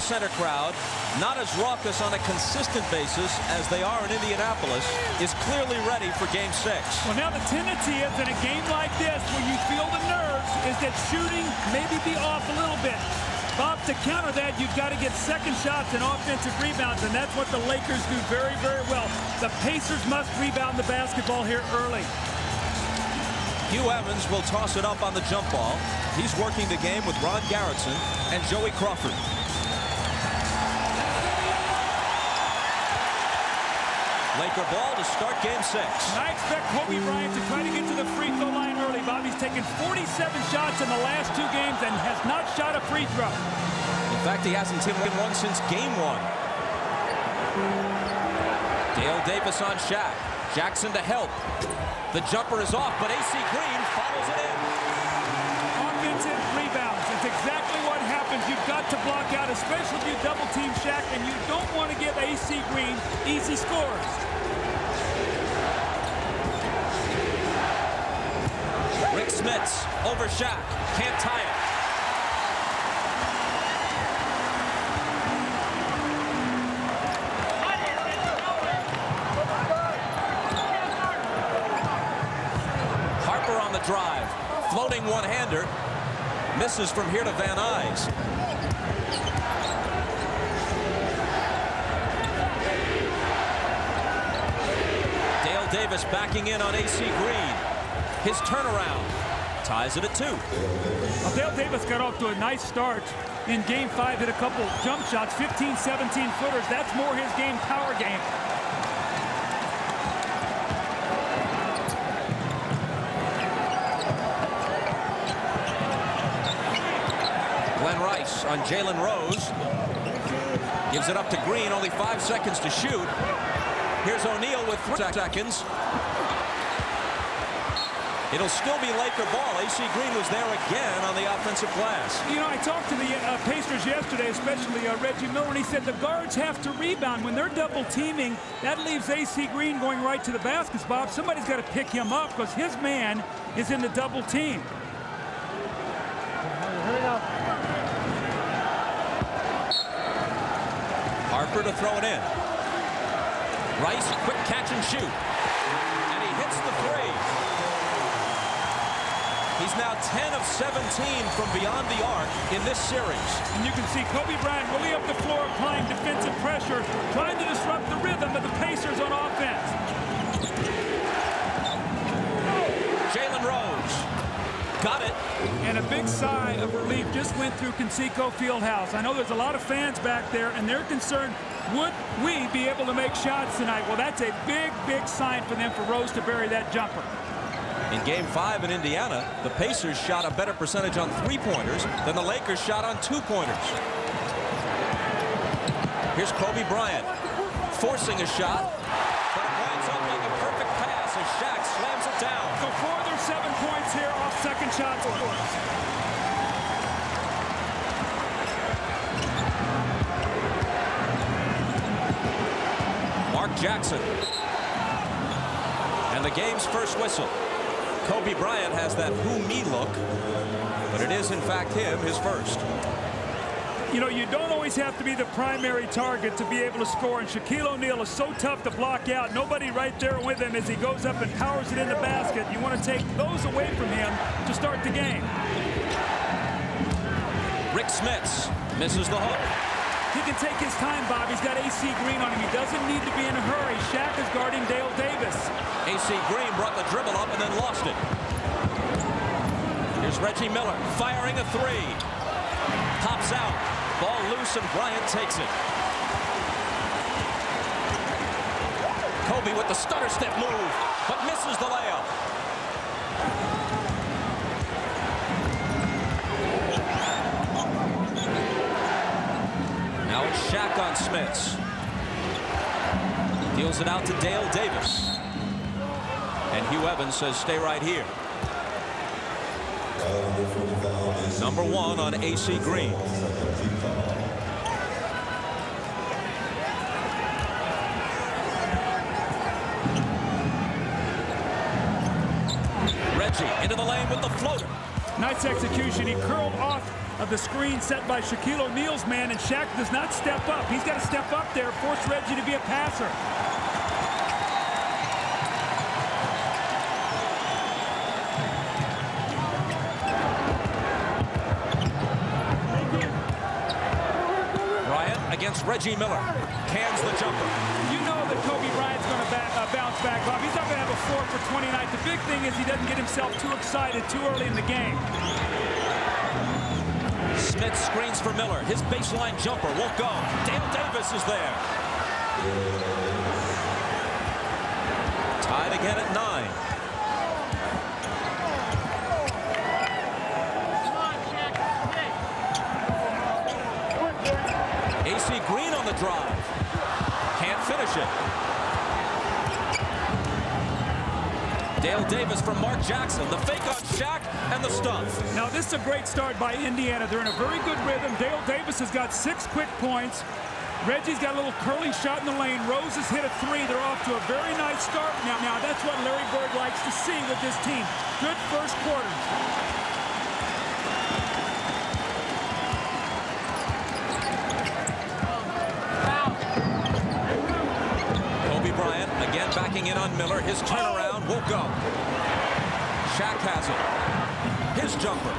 center crowd, not as raucous on a consistent basis as they are in Indianapolis, is clearly ready for Game 6. Well, now the tendency is in a game like this where you feel the nerves is that shooting maybe be off a little bit. Bob, to counter that, you've got to get second shots and offensive rebounds, and that's what the Lakers do very, very well. The Pacers must rebound the basketball here early. Hugh Evans will toss it up on the jump ball. He's working the game with Ron Garretson and Joey Crawford. Laker ball to start Game 6. And I expect Kobe Bryant to try to get to the free throw line early. Bobby's taken 47 shots in the last 2 games and has not shot a free throw. In fact, he hasn't hit one since Game 1. Dale Davis on Shaq. Jackson to help. The jumper is off, but AC Green follows it in. Offensive rebounds. It's exactly what happens. You've got to block out, especially if you double-team Shaq, and you don't want to give AC Green easy scores. Rick Smits over Shaq. Can't tie it. Harper on the drive. Floating one-hander. Misses from here to Van Nuys. Dale Davis backing in on AC Green. His turnaround ties it at 2. Well, Dale Davis got off to a nice start in Game 5. Hit a couple jump shots, 15, 17-footers. That's more his game, power game. On Jalen Rose. Gives it up to Green. Only 5 seconds to shoot. Here's O'Neal with 3 seconds. It'll still be Laker ball. AC Green was there again on the offensive glass. You know, I talked to the Pacers yesterday, especially Reggie Miller, and he said the guards have to rebound. When they're double teaming, that leaves AC Green going right to the baskets, Bob. Somebody's got to pick him up because his man is in the double team. Harper to throw it in. Rice, quick catch and shoot. And he hits the 3. He's now 10 of 17 from beyond the arc in this series. And you can see Kobe Bryant really up the floor applying defensive pressure, trying to disrupt the rhythm of the Pacers on offense. Jalen Rose. Got it. And a big sigh of relief just went through Conseco Fieldhouse. I know there's a lot of fans back there, and they're concerned, would we be able to make shots tonight? Well, that's a big, big sign for them for Rose to bury that jumper. In Game 5 in Indiana, the Pacers shot a better percentage on 3-pointers than the Lakers shot on 2-pointers. Here's Kobe Bryant forcing a shot, but it winds up being a perfect pass as Shaq slams it down. So further 7 points here off second shot. Mark Jackson. And the game's first whistle. Kobe Bryant has that who me look, but it is in fact him, his first. You know, you don't always have to be the primary target to be able to score, and Shaquille O'Neal is so tough to block out. Nobody right there with him as he goes up and powers it in the basket. You want to take those away from him to start the game. Rick Smits misses the hook. He can take his time, Bob. He's got AC Green on him. He doesn't need to be in a hurry. Shaq is guarding Dale Davis. AC Green brought the dribble up and then lost it. Here's Reggie Miller firing a 3. Pops out. Ball loose and Bryant takes it. Kobe with the stutter step move, but misses the layup. Now it's Shaq on Smits. Deals it out to Dale Davis. And Hugh Evans says stay right here. Number 1 on AC Green. Reggie into the lane with the floater. Nice execution. He curled off of the screen set by Shaquille O'Neal's man, and Shaq does not step up. He's got to step up there, force Reggie to be a passer. Bryant against Reggie Miller. Cans the jumper. You know that Kobe Bryant's going to bounce back, Bob. He's not going to have a 4 for 20 tonight. The big thing is he doesn't get himself too excited too early in the game. Smith screens for Miller. His baseline jumper won't go. Dale Davis is there. Tied again at 9. AC Green on the drive. Can't finish it. Dale Davis from Mark Jackson. The fake on Shaq and the stuff. Now this is a great start by Indiana. They're in a very good rhythm. Dale Davis has got 6 quick points. Reggie's got a little curling shot in the lane. Rose has hit a 3. They're off to a very nice start. Now that's what Larry Bird likes to see with this team. Good first quarter. Bryant again backing in on Miller. His turnaround won't go. Shaq has it. His jumper.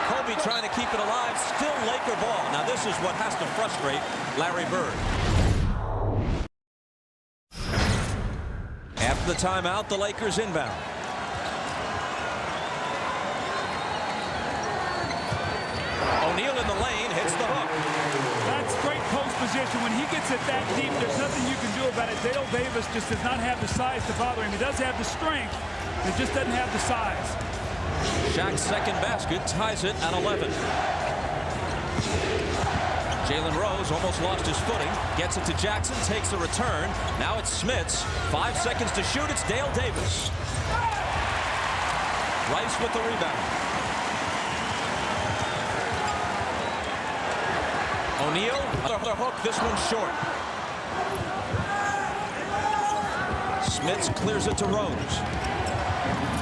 Kobe trying to keep it alive. Still Laker ball. Now this is what has to frustrate Larry Bird. After the timeout, the Lakers inbound. O'Neal in the lane, hits the hook. That's great post position. When he gets it that deep, there's nothing you can do about it. Dale Davis just does not have the size to bother him. He does have the strength, but just doesn't have the size. Shaq's second basket ties it at 11. Jalen Rose almost lost his footing. Gets it to Jackson, takes a return. Now it's Smith's. 5 seconds to shoot. It's Dale Davis. Rice with the rebound. O'Neal, another hook, this one's short. Smith clears it to Rose.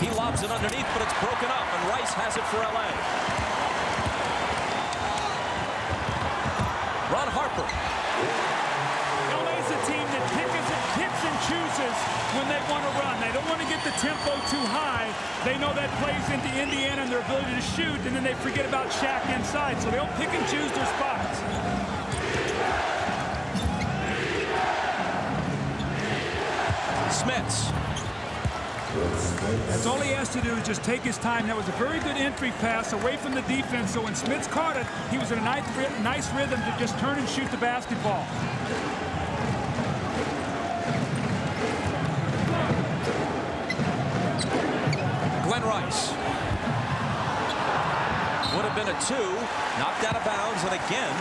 He lobs it underneath, but it's broken up, and Rice has it for LA. Ron Harper. LA's a team that picks and chooses when they want to run. They don't want to get the tempo too high. They know that plays into Indiana and their ability to shoot, and then they forget about Shaq inside, so they'll pick and choose their spots. Smith. That's all he has to do is just take his time. That was a very good entry pass away from the defense, so when Smith caught it, he was in a nice rhythm to just turn and shoot the basketball. Glenn Rice. Would have been a 2, knocked out of bounds, and again,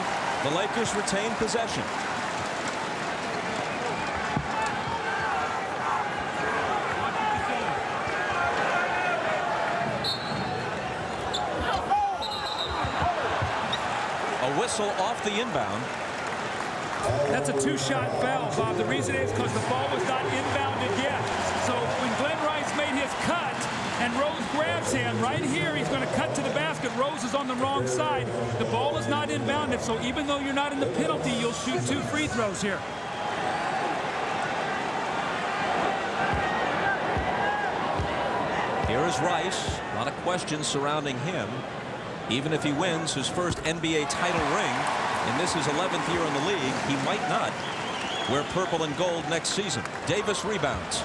the Lakers retain possession. A whistle off the inbound. That's a 2-shot foul, Bob. The reason is because the ball was not inbounded yet. So when Glenn Rice made his cut and Rose grabs him right here, he's going to cut to the basket. Rose is on the wrong side. The ball is not inbounded, so even though you're not in the penalty, you'll shoot 2 free throws here. Here is Rice. A lot of questions surrounding him. Even if he wins his first NBA title ring, and this is 11th year in the league, he might not wear purple and gold next season. Davis rebounds.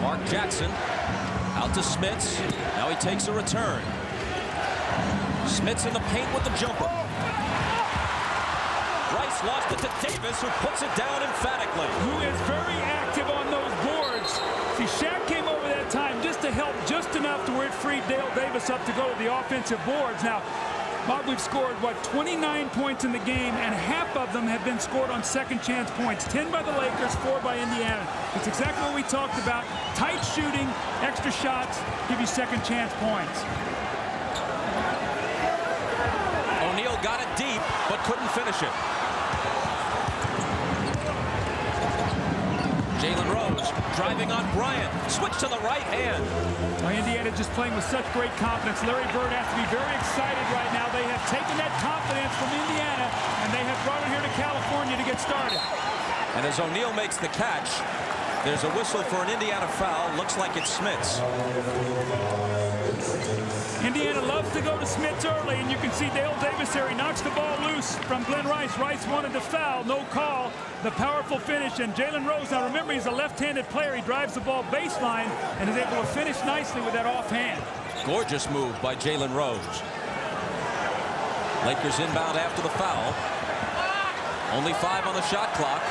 Mark Jackson out to Smith. Now he takes a return. Smith's in the paint with the jumper. Rice lost it to Davis, who puts it down emphatically. Who is very active on those boards. See, Shaq came over that time just to help just enough to where it freed Dale Davis up to go to the offensive boards. Now, Bob, we've scored, what, 29 points in the game, and half of them have been scored on second chance points. 10 by the Lakers, 4 by Indiana. It's exactly what we talked about. Tight shooting, extra shots, give you second chance points. O'Neal got it deep, but couldn't finish it. Davis driving on Bryant. Switch to the right hand. Well, Indiana just playing with such great confidence. Larry Bird has to be very excited right now. They have taken that confidence from Indiana, and they have brought it here to California to get started. And as O'Neal makes the catch, there's a whistle for an Indiana foul. Looks like it's Smits. Indiana loves to go to Smits early, and you can see Dale Davis there. He knocks the ball loose from Glenn Rice. Rice wanted to foul, no call. The powerful finish, and Jalen Rose, now remember, he's a left-handed player. He drives the ball baseline and is able to finish nicely with that offhand. Gorgeous move by Jalen Rose. Lakers inbound after the foul. Only 5 on the shot clock.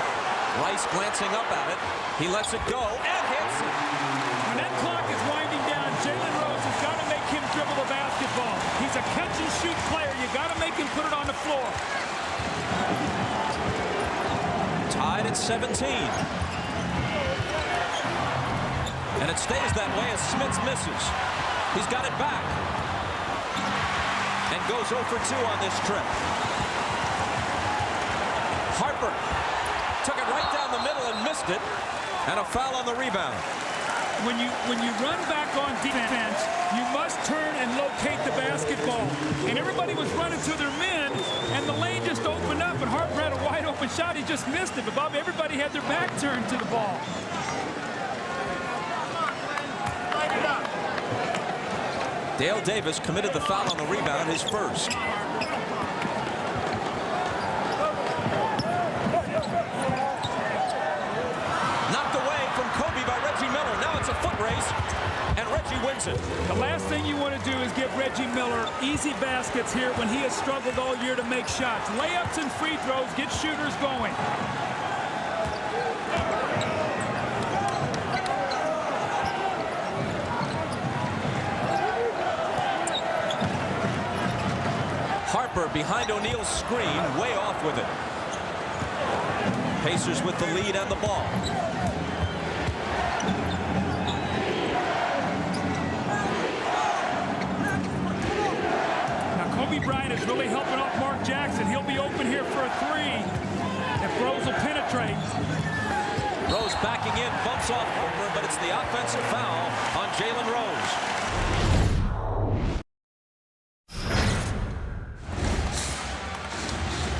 Rice glancing up at it. He lets it go and hits it. When that clock is winding down, Jalen Rose has got to make him dribble the basketball. He's a catch-and-shoot player. You got to make him put it on the floor. Tied at 17. And it stays that way as Smits misses. He's got it back. And goes 0 for 2 on this trip. Harper took it right down the middle and missed it. And a foul on the rebound. When you run back on defense, you must turn and locate the basketball. And everybody was running to their men, and the lane just opened up, and Harper had a wide open shot. He just missed it. But Bob, everybody had their back turned to the ball. Dale Davis committed the foul on the rebound, his first. Knocked away from Kobe by Reggie Miller. Now it's a foot race, and Reggie wins it. The last thing you want to do is give Reggie Miller easy baskets here when he has struggled all year to make shots. Layups and free throws get shooters going. Harper behind O'Neal's screen, way off with it. Pacers with the lead and the ball. Now Kobe Bryant is really helping off Mark Jackson. He'll be open here for a 3 if Rose will penetrate. Rose backing in, bumps off Harper, but it's the offensive foul on Jalen Rose.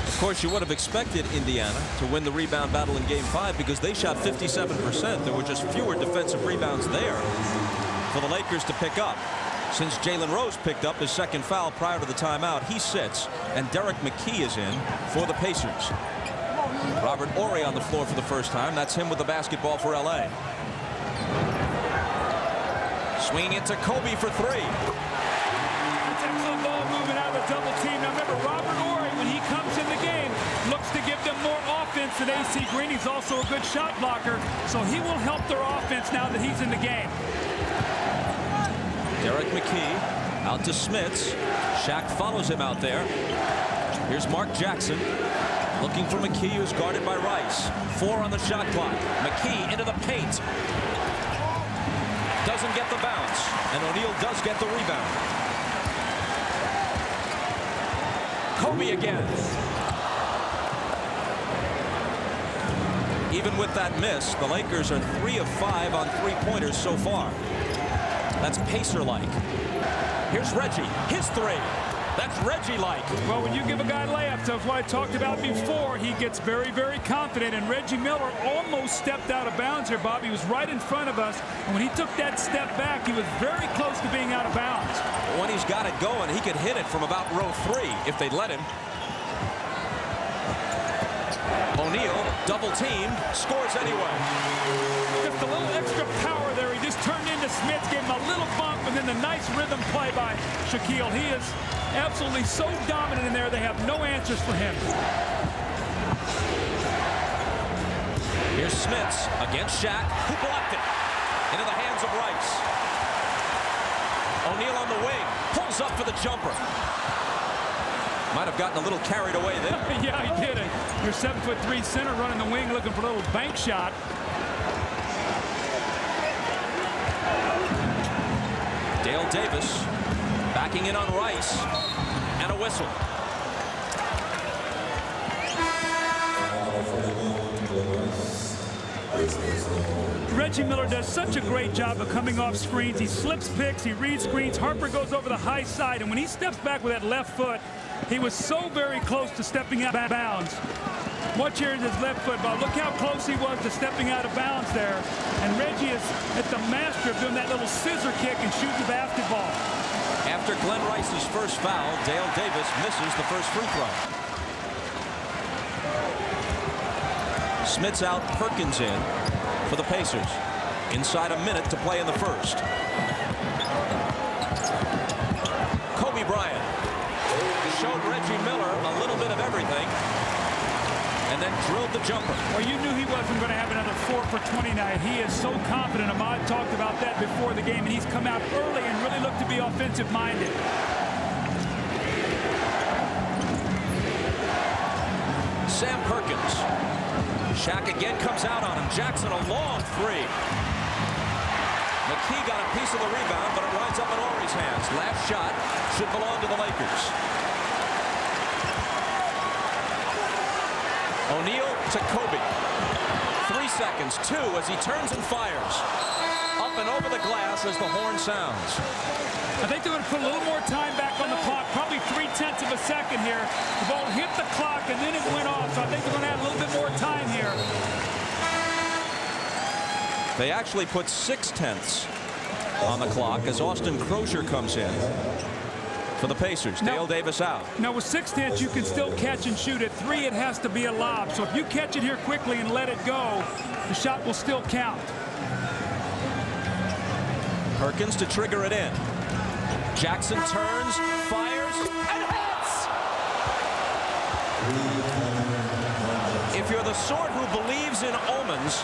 Of course, you would have expected Indiana to win the rebound battle in Game 5 because they shot 57%. There were just fewer defensive rebounds there for the Lakers to pick up. Since Jalen Rose picked up his second foul prior to the timeout, he sits, and Derek McKee is in for the Pacers. Robert Horry on the floor for the first time. That's him with the basketball for L.A. Swinging it to Kobe for 3. That's excellent ball movement out of the double team. Now remember, Robert Horry, when he comes in the game, looks to give them more offense than AC Green. He's also a good shot blocker, so he will help their offense now that he's in the game. Derek McKee out to Smits. Shaq follows him out there. Here's Mark Jackson looking for McKee, who's guarded by Rice. 4 on the shot clock. McKee into the paint. Doesn't get the bounce, and O'Neal does get the rebound. Kobe again. Even with that miss, the Lakers are 3 of 5 on 3-pointers so far. That's Pacer-like. Here's Reggie. His 3. That's Reggie-like. Well, when you give a guy layups, that's what I talked about before. He gets very, very confident, and Reggie Miller almost stepped out of bounds here, Bob. He was right in front of us, and when he took that step back, he was very close to being out of bounds. When he's got it going, he could hit it from about row 3 if they'd let him. O'Neal, double-teamed, scores anyway. Just a little extra power there. He just turned into Smits, gave him a little bump, and then the nice rhythm play by Shaquille. He is absolutely so dominant in there, they have no answers for him. Here's Smits against Shaq, who blocked it into the hands of Rice. O'Neal on the wing, pulls up for the jumper. Might have gotten a little carried away there. Yeah, he did it. Your 7'3" center running the wing looking for a little bank shot. Dale Davis backing in on Rice, and a whistle. Reggie Miller does such a great job of coming off screens. He slips picks, he reads screens. Harper goes over the high side, and when he steps back with that left foot, he was so very close to stepping out of bounds. Watch here is his left foot, but look how close he was to stepping out of bounds there. And Reggie is at the master of doing that little scissor kick and shooting the basketball. After Glenn Rice's first foul, Dale Davis misses the first free throw. Smith's out, Perkins in for the Pacers. Inside a minute to play in the first. Kobe Bryant showed Reggie Miller a little bit of everything and then drilled the jumper. Well, you knew he wasn't going to have another 4 for 20 night. He is so confident. Ahmad talked about that before the game, and he's come out early and really looked to be offensive-minded. Sam Perkins. Shaq again comes out on him. Jackson a long three. McKee got a piece of the rebound, but it winds up in Horry's hands. Last shot should belong to the Lakers. O'Neal to Kobe. 3 seconds, 2 as he turns and fires. Up and over the glass as the horn sounds. I think they're going to put a little more time back on the clock, probably 0.3 of a second here. The ball hit the clock and then it went off, so I think they're going to add a little bit more time here. They actually put 0.6 on the clock as Austin Crozier comes in for the Pacers. Dale Davis out. Now with 0.6 you can still catch and shoot. At 3 it has to be a lob. So if you catch it here quickly and let it go, the shot will still count. Perkins to trigger it in. Jackson turns, fires, and hits! If you're the sort who believes in omens,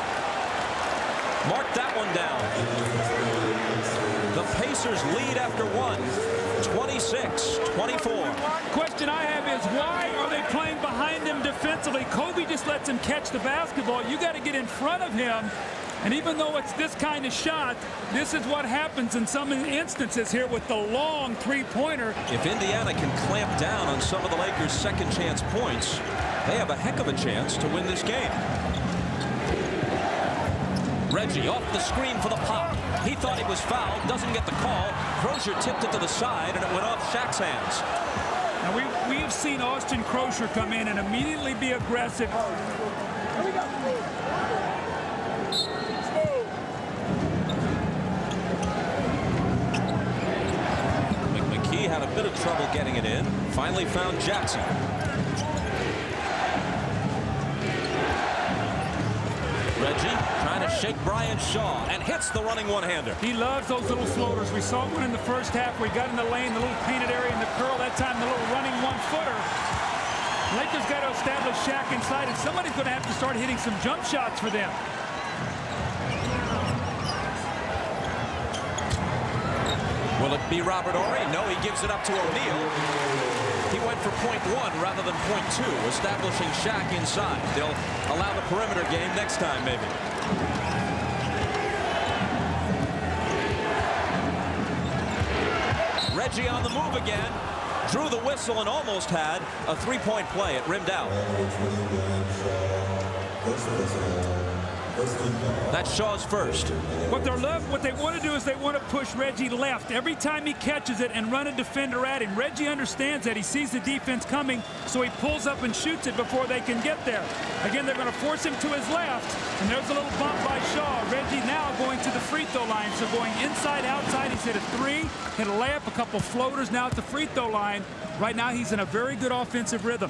mark that one down. The Pacers lead after one, 26-24. Question I have is, why are they playing behind him defensively? Kobe just lets him catch the basketball. You got to get in front of him. And even though it's this kind of shot, this is what happens in some instances here with the long three-pointer. If Indiana can clamp down on some of the Lakers' second chance points, they have a heck of a chance to win this game. Reggie off the screen for the pop. He thought he was fouled, doesn't get the call. Crozier tipped it to the side, and it went off Shaq's hands. Now we've seen Austin Crozier come in and immediately be aggressive. McKee had a bit of trouble getting it in. Finally found Jackson. Reggie trying to shake Bryant Shaw and hits the running one-hander. He loves those little floaters. We saw one in the first half where he got in the lane, the little painted area in the curl. That time the little running one-footer. Lakers got to establish Shaq inside, and somebody's going to have to start hitting some jump shots for them. Will it be Robert Horry? No, he gives it up to O'Neal. He went for .1 rather than .2, establishing Shaq inside. They'll allow the perimeter game next time, maybe. Reggie on the move again. Drew the whistle and almost had a three-point play. It rimmed out. That's Shaw's first. What they want to do is they want to push Reggie left every time he catches it and run a defender at him. Reggie understands that. He sees the defense coming, so he pulls up and shoots it before they can get there. Again, they're going to force him to his left, and there's a little bump by Shaw. Reggie now going to the free throw line, so going inside, outside. He's hit a 3, hit a layup, a couple floaters now at the free throw line. Right now, he's in a very good offensive rhythm.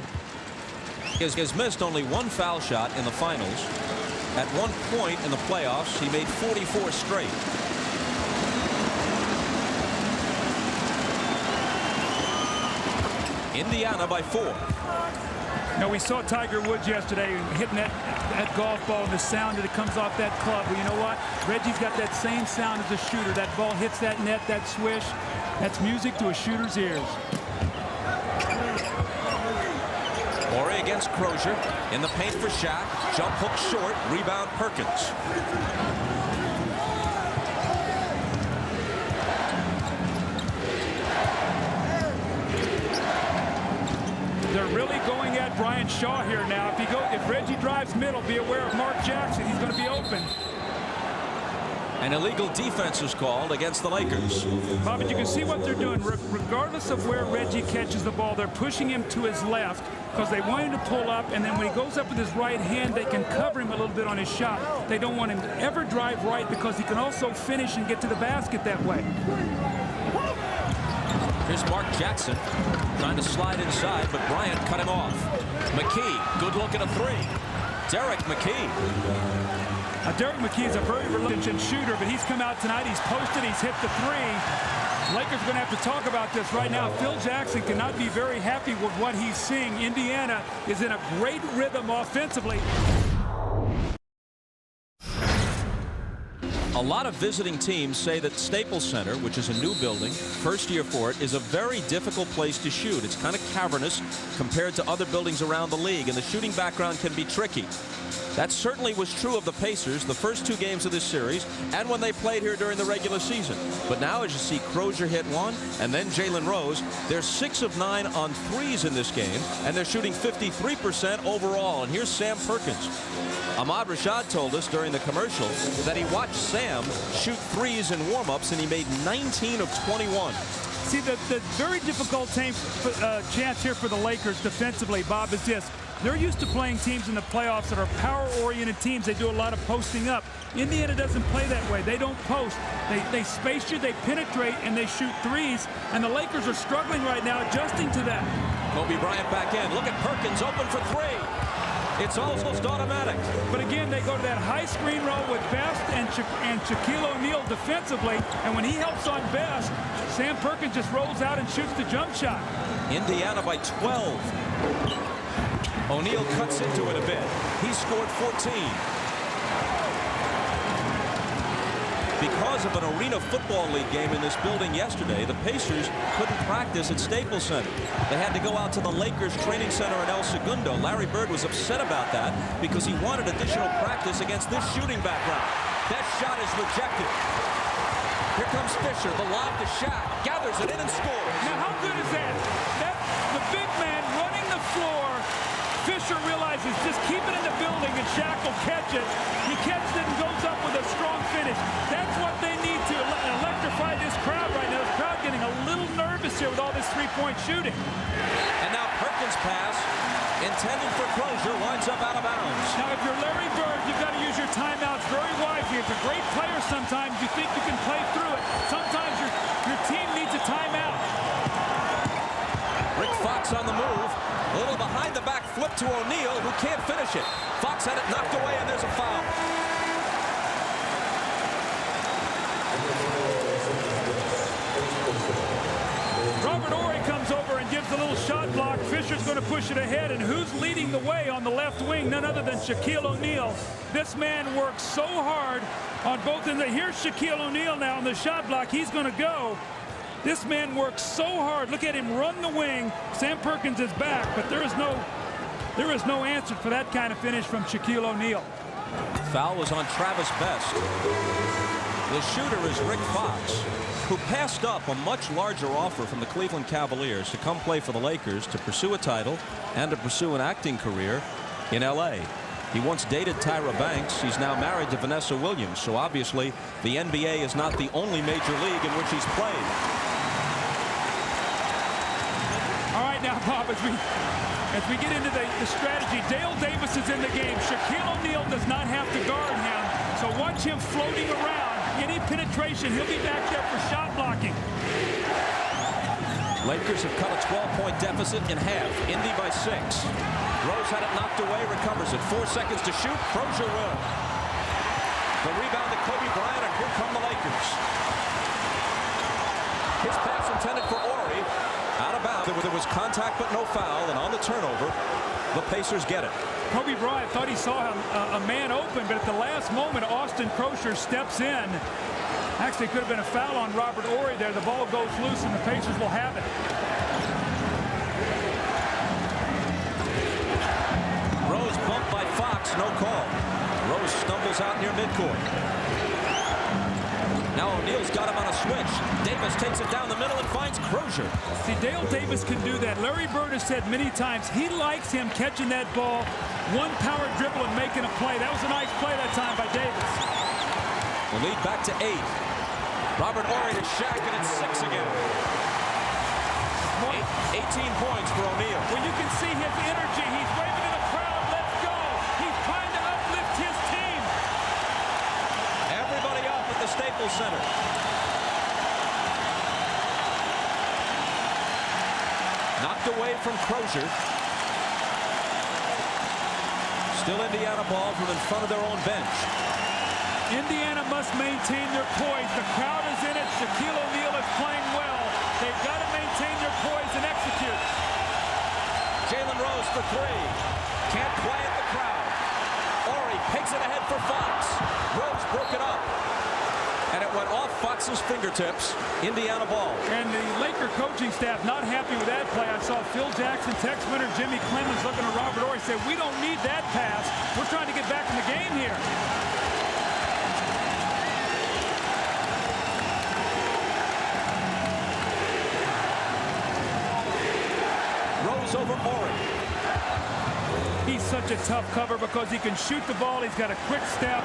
He has missed only one foul shot in the finals. At one point in the playoffs, he made 44 straight. Indiana by 4. Now, we saw Tiger Woods yesterday hitting that golf ball and the sound that comes off that club. Well, you know what? Reggie's got that same sound as a shooter. That ball hits that net, that swish. That's music to a shooter's ears. Horry against Crozier. In the paint for Shaq. Jump hook short. Rebound Perkins. They're really going at Bryant Shaw here now. If Reggie drives middle, be aware of Mark Jackson. He's going to be open. An illegal defense is called against the Lakers. Bob, you can see what they're doing. Regardless of where Reggie catches the ball, they're pushing him to his left because they want him to pull up, and then when he goes up with his right hand, they can cover him a little bit on his shot. They don't want him to ever drive right because he can also finish and get to the basket that way. Here's Mark Jackson trying to slide inside, but Bryant cut him off. McKee, good look at a three. Derek McKee. Derek McKee is a very reluctant shooter, but he's come out tonight. He's posted. He's hit the three. Lakers are going to have to talk about this right now. Phil Jackson cannot be very happy with what he's seeing. Indiana is in a great rhythm offensively. A lot of visiting teams say that Staples Center, which is a new building, first year for it, is a very difficult place to shoot. It's kind of cavernous compared to other buildings around the league, and the shooting background can be tricky. That certainly was true of the Pacers the first two games of this series and when they played here during the regular season. But now, as you see Crozier hit one and then Jalen Rose, they're 6 of 9 on threes in this game, and they're shooting 53% overall. And here's Sam Perkins. Ahmad Rashad told us during the commercial that he watched Sam shoot threes in warm-ups, and he made 19 of 21. See, the very difficult chance here for the Lakers defensively, Bob, is this. They're used to playing teams in the playoffs that are power-oriented teams. They do a lot of posting up. Indiana doesn't play that way. They don't post. They space you, they penetrate, and they shoot threes. And the Lakers are struggling right now adjusting to that. Kobe Bryant back in. Look at Perkins open for three. It's almost automatic. But again, they go to that high screen roll with Best and Shaquille O'Neal defensively. And when he helps on Best, Sam Perkins just rolls out and shoots the jump shot. Indiana by 12. O'Neal cuts into it a bit. He scored 14. Because of an Arena Football League game in this building yesterday, the Pacers couldn't practice at Staples Center. They had to go out to the Lakers training center in El Segundo. Larry Bird was upset about that because he wanted additional practice against this shooting background. That shot is rejected. Here comes Fisher, the lob to Shaq, gathers it in and scores. Now, how good is that? That's the big man running the floor. Fisher realizes just keep it in the building and Shaq will catch it. He catches it and goes up with a strong finish. That's what they need to electrify this crowd right now. This crowd getting a little nervous here with all this three-point shooting. And now Perkins' pass, intended for Crozier, winds up out of bounds. Now, if you're Larry Bird, you've got to use your timeouts very wisely. It's a great player sometimes. You think you can play through it. Sometimes your team needs a timeout. Rick Fox on the move. A little behind the back flip to O'Neal, who can't finish it. Fox had it knocked away, and there's a foul. Robert Horry comes over and gives a little shot block. Fisher's going to push it ahead, and who's leading the way on the left wing? None other than Shaquille O'Neal. This man works so hard on both ends. Here's Shaquille O'Neal now on the shot block. He's going to go. This man works so hard. Look at him run the wing. Sam Perkins is back, but there is no answer for that kind of finish from Shaquille O'Neal. Foul was on Travis Best. The shooter is Rick Fox, who passed up a much larger offer from the Cleveland Cavaliers to come play for the Lakers to pursue a title and to pursue an acting career in L.A. He once dated Tyra Banks. He's now married to Vanessa Williams, so obviously the NBA is not the only major league in which he's played. All right, now, Bob, as we get into the strategy, Dale Davis is in the game. Shaquille O'Neal does not have to guard him, so watch him floating around. Any penetration, he'll be back there for shot blocking. Lakers have cut a 12-point deficit in half. Indy by 6. Rose had it knocked away, recovers it. 4 seconds to shoot. Crozier will. The rebound to Kobe Bryant, and here come the Lakers. His pass intended for Horry. Out of bounds. There was contact but no foul, and on the turnover, the Pacers get it. Kobe Bryant thought he saw a man open, but at the last moment, Austin Crozier steps in. Actually, it could have been a foul on Robert Horry there. The ball goes loose, and the Pacers will have it. Rose bumped by Fox, no call. Rose stumbles out near midcourt. Now O'Neal's got him on a switch. Davis takes it down the middle and finds Crozier. See, Dale Davis can do that. Larry Bird has said many times he likes him catching that ball, one power dribble and making a play. That was a nice play that time by Davis. The lead back to 8. Robert Horry to Shaq, and it's 6 again. 18 points for O'Neal. Well, you can see his energy. He's waving in the crowd. Let's go. He's trying to uplift his team. Everybody up at the Staples Center. Knocked away from Crozier. Still Indiana ball from in front of their own bench. Indiana must maintain their poise. The crowd is in it. Shaquille O'Neal is playing well. They've got to maintain their poise and execute. Jalen Rose for 3. Can't quiet the crowd. Horry picks it ahead for Fox. Rose broke it up. And it went off Fox's fingertips. Indiana ball. And the Laker coaching staff not happy with that play. I saw Phil Jackson, Tex Winter, Jimmy Clemens looking at Robert Horry, say, we don't need that pass. We're trying to get back in the game here. Rose over Horry. He's such a tough cover because he can shoot the ball. He's got a quick step.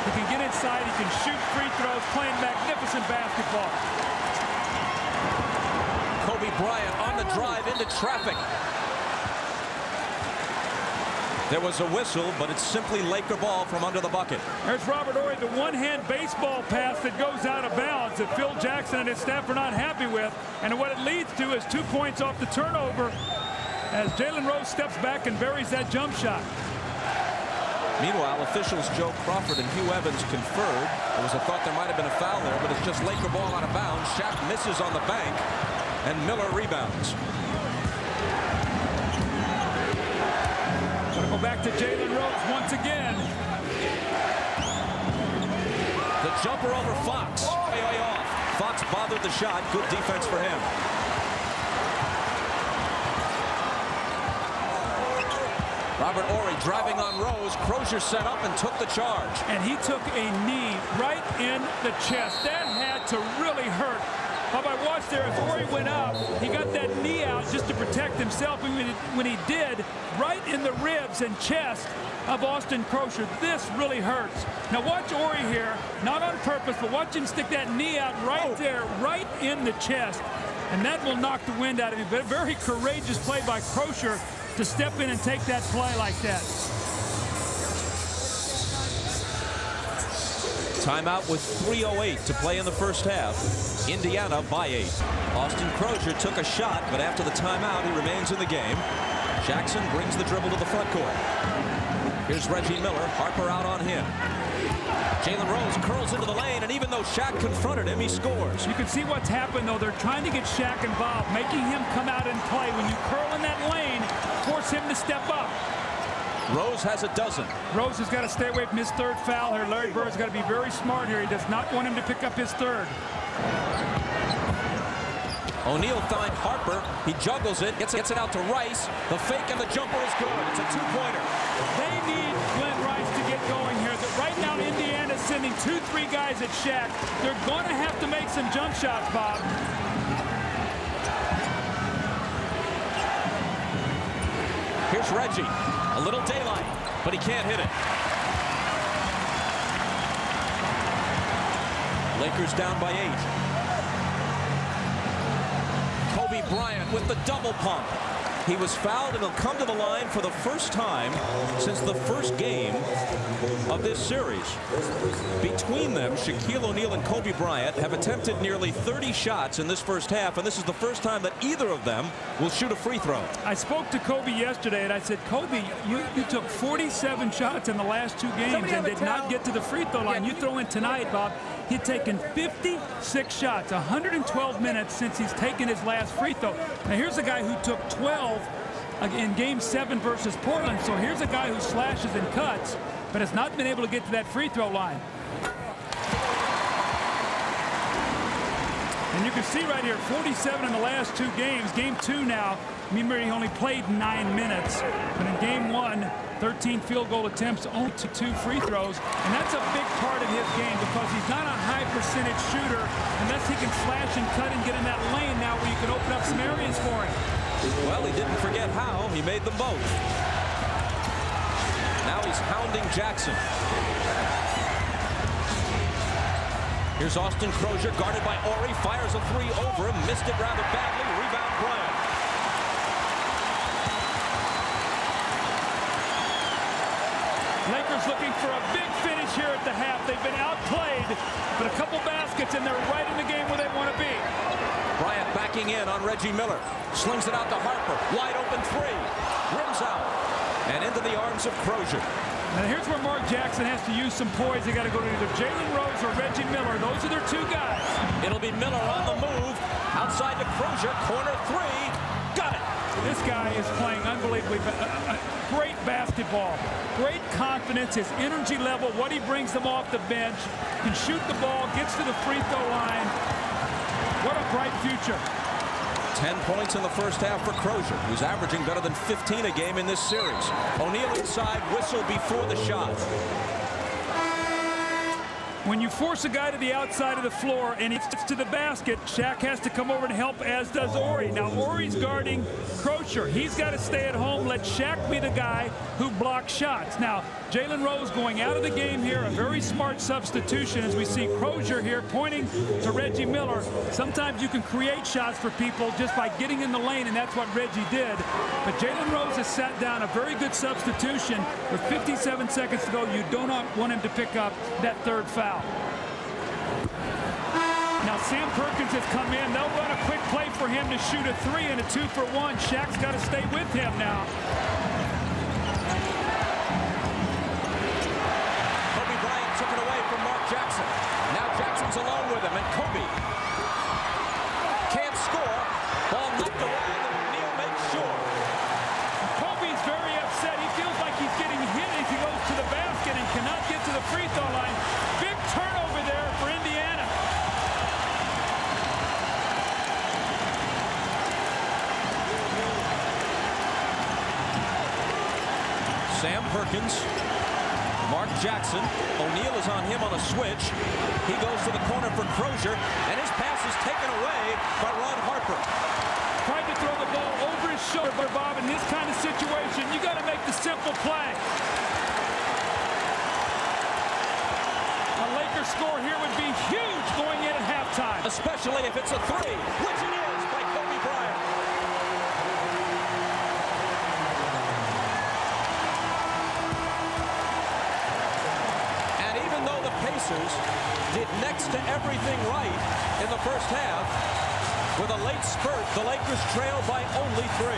He can get inside. He can shoot free throws, playing magnificent basketball. Kobe Bryant on the drive into traffic. There was a whistle, but it's simply Laker ball from under the bucket. There's Robert Horry, the one-hand baseball pass that goes out of bounds that Phil Jackson and his staff are not happy with. And what it leads to is 2 points off the turnover as Jalen Rose steps back and buries that jump shot. Meanwhile, officials Joe Crawford and Hugh Evans conferred. There was a thought there might have been a foul there, but it's just Laker ball out of bounds. Shaq misses on the bank, and Miller rebounds. Gonna go back to Jalen Rose once again. The jumper over Fox. Way off. Fox bothered the shot. Good defense for him. Robert Horry driving on Rose. Crozier set up and took the charge. And he took a knee right in the chest. That had to really hurt. Bob, I watched there as Horry went up. He got that knee out just to protect himself. When he did, right in the ribs and chest of Austin Crozier. This really hurts. Now watch Horry here, not on purpose, but watch him stick that knee out right there, right in the chest. And that will knock the wind out of him. But a very courageous play by Crozier to step in and take that play like that. Timeout with 3:08 to play in the first half. Indiana by 8. Austin Crozier took a shot, but after the timeout, he remains in the game. Jackson brings the dribble to the front court. Here's Reggie Miller. Harper out on him. Jalen Rose curls into the lane, and even though Shaq confronted him, he scores. You can see what's happened, though. They're trying to get Shaq involved, making him come out and play. When you curl in that lane, force him to step up. Rose has a dozen. Rose has got to stay away from his third foul here. Larry Bird's got to be very smart here. He does not want him to pick up his third. O'Neal finds Harper. He juggles it, gets it out to Rice. The fake and the jumper is good. It's a two-pointer. They need Glenn Rice to get going here. Right now, Indiana's sending 2-3 guys at Shaq. They're going to have to make some jump shots, Bob. Here's Reggie. A little daylight, but he can't hit it. Lakers down by 8. Kobe Bryant with the double pump. He was fouled, and he'll come to the line for the first time since the first game of this series. Between them, Shaquille O'Neal and Kobe Bryant have attempted nearly 30 shots in this first half, and this is the first time that either of them will shoot a free throw. I spoke to Kobe yesterday, and I said, Kobe, you took 47 shots in the last 2 games and did not get to the free throw line. You throw in tonight, Bob. He'd taken 56 shots, 112 minutes since he's taken his last free throw. Now, here's a guy who took 12 in Game 7 versus Portland. So here's a guy who slashes and cuts, but has not been able to get to that free throw line. And you can see right here, 47 in the last 2 games. Game 2 now, remember he only played 9 minutes. But in Game 1, 13 field goal attempts, only to 2 free throws. And that's a big part of his game because he's not a high percentage shooter unless he can slash and cut and get in that lane now where you can open up some areas for him. Well, he didn't forget how. He made them both. Now he's hounding Jackson. Here's Austin Crozier, guarded by Horry, fires a three over him, missed it rather badly. Rebound Bryant. Lakers looking for a big finish here at the half. They've been outplayed, but a couple baskets and they're right in the game where they want to be. Bryant backing in on Reggie Miller. Slings it out to Harper. Wide open three. Rims out. And into the arms of Crozier. And here's where Mark Jackson has to use some poise. They got to go to either Jalen Rose or Reggie Miller. Those are their two guys. It'll be Miller on the move. Outside to Crozier. Corner three. Got it. This guy is playing unbelievably great basketball. Great confidence, his energy level, what he brings them off the bench. Can shoot the ball, gets to the free throw line. What a bright future. 10 points in the first half for Crozier, who's averaging better than 15 a game in this series. O'Neal inside, whistle before the shot. When you force a guy to the outside of the floor and he gets to the basket, Shaq has to come over and help, as does Horry. Now, Horry's guarding Crozier. He's got to stay at home, let Shaq be the guy who blocks shots. Now, Jalen Rose going out of the game here, a very smart substitution as we see Crozier here pointing to Reggie Miller. Sometimes you can create shots for people just by getting in the lane, and that's what Reggie did. But Jalen Rose has sat down, a very good substitution. With 57 seconds to go, you do not want him to pick up that third foul. Now Sam Perkins has come in. They'll run a quick play for him to shoot a three and a 2-for-1. Shaq's got to stay with him now. Kobe Bryant took it away from Mark Jackson. Now Jackson's alone with him, and Kobe can't score. Ball knocked away, and O'Neal makes sure. Kobe's very upset. He feels like he's getting hit as he goes to the basket and cannot get to the free throw line. Big turnover there for Indiana. Sam Perkins, Mark Jackson. O'Neal is on him on a switch. He goes to the corner for Crozier, and his pass is taken away by Ron Harper. Tried to throw the ball over his shoulder, but Bob, in this kind of situation, you got to make the simple play. A Lakers score here would be huge going in at halftime. Especially if it's a three, which it is by Kobe Bryant. And even though the Pacers did next to everything right in the first half, with a late spurt, the Lakers trail by only 3.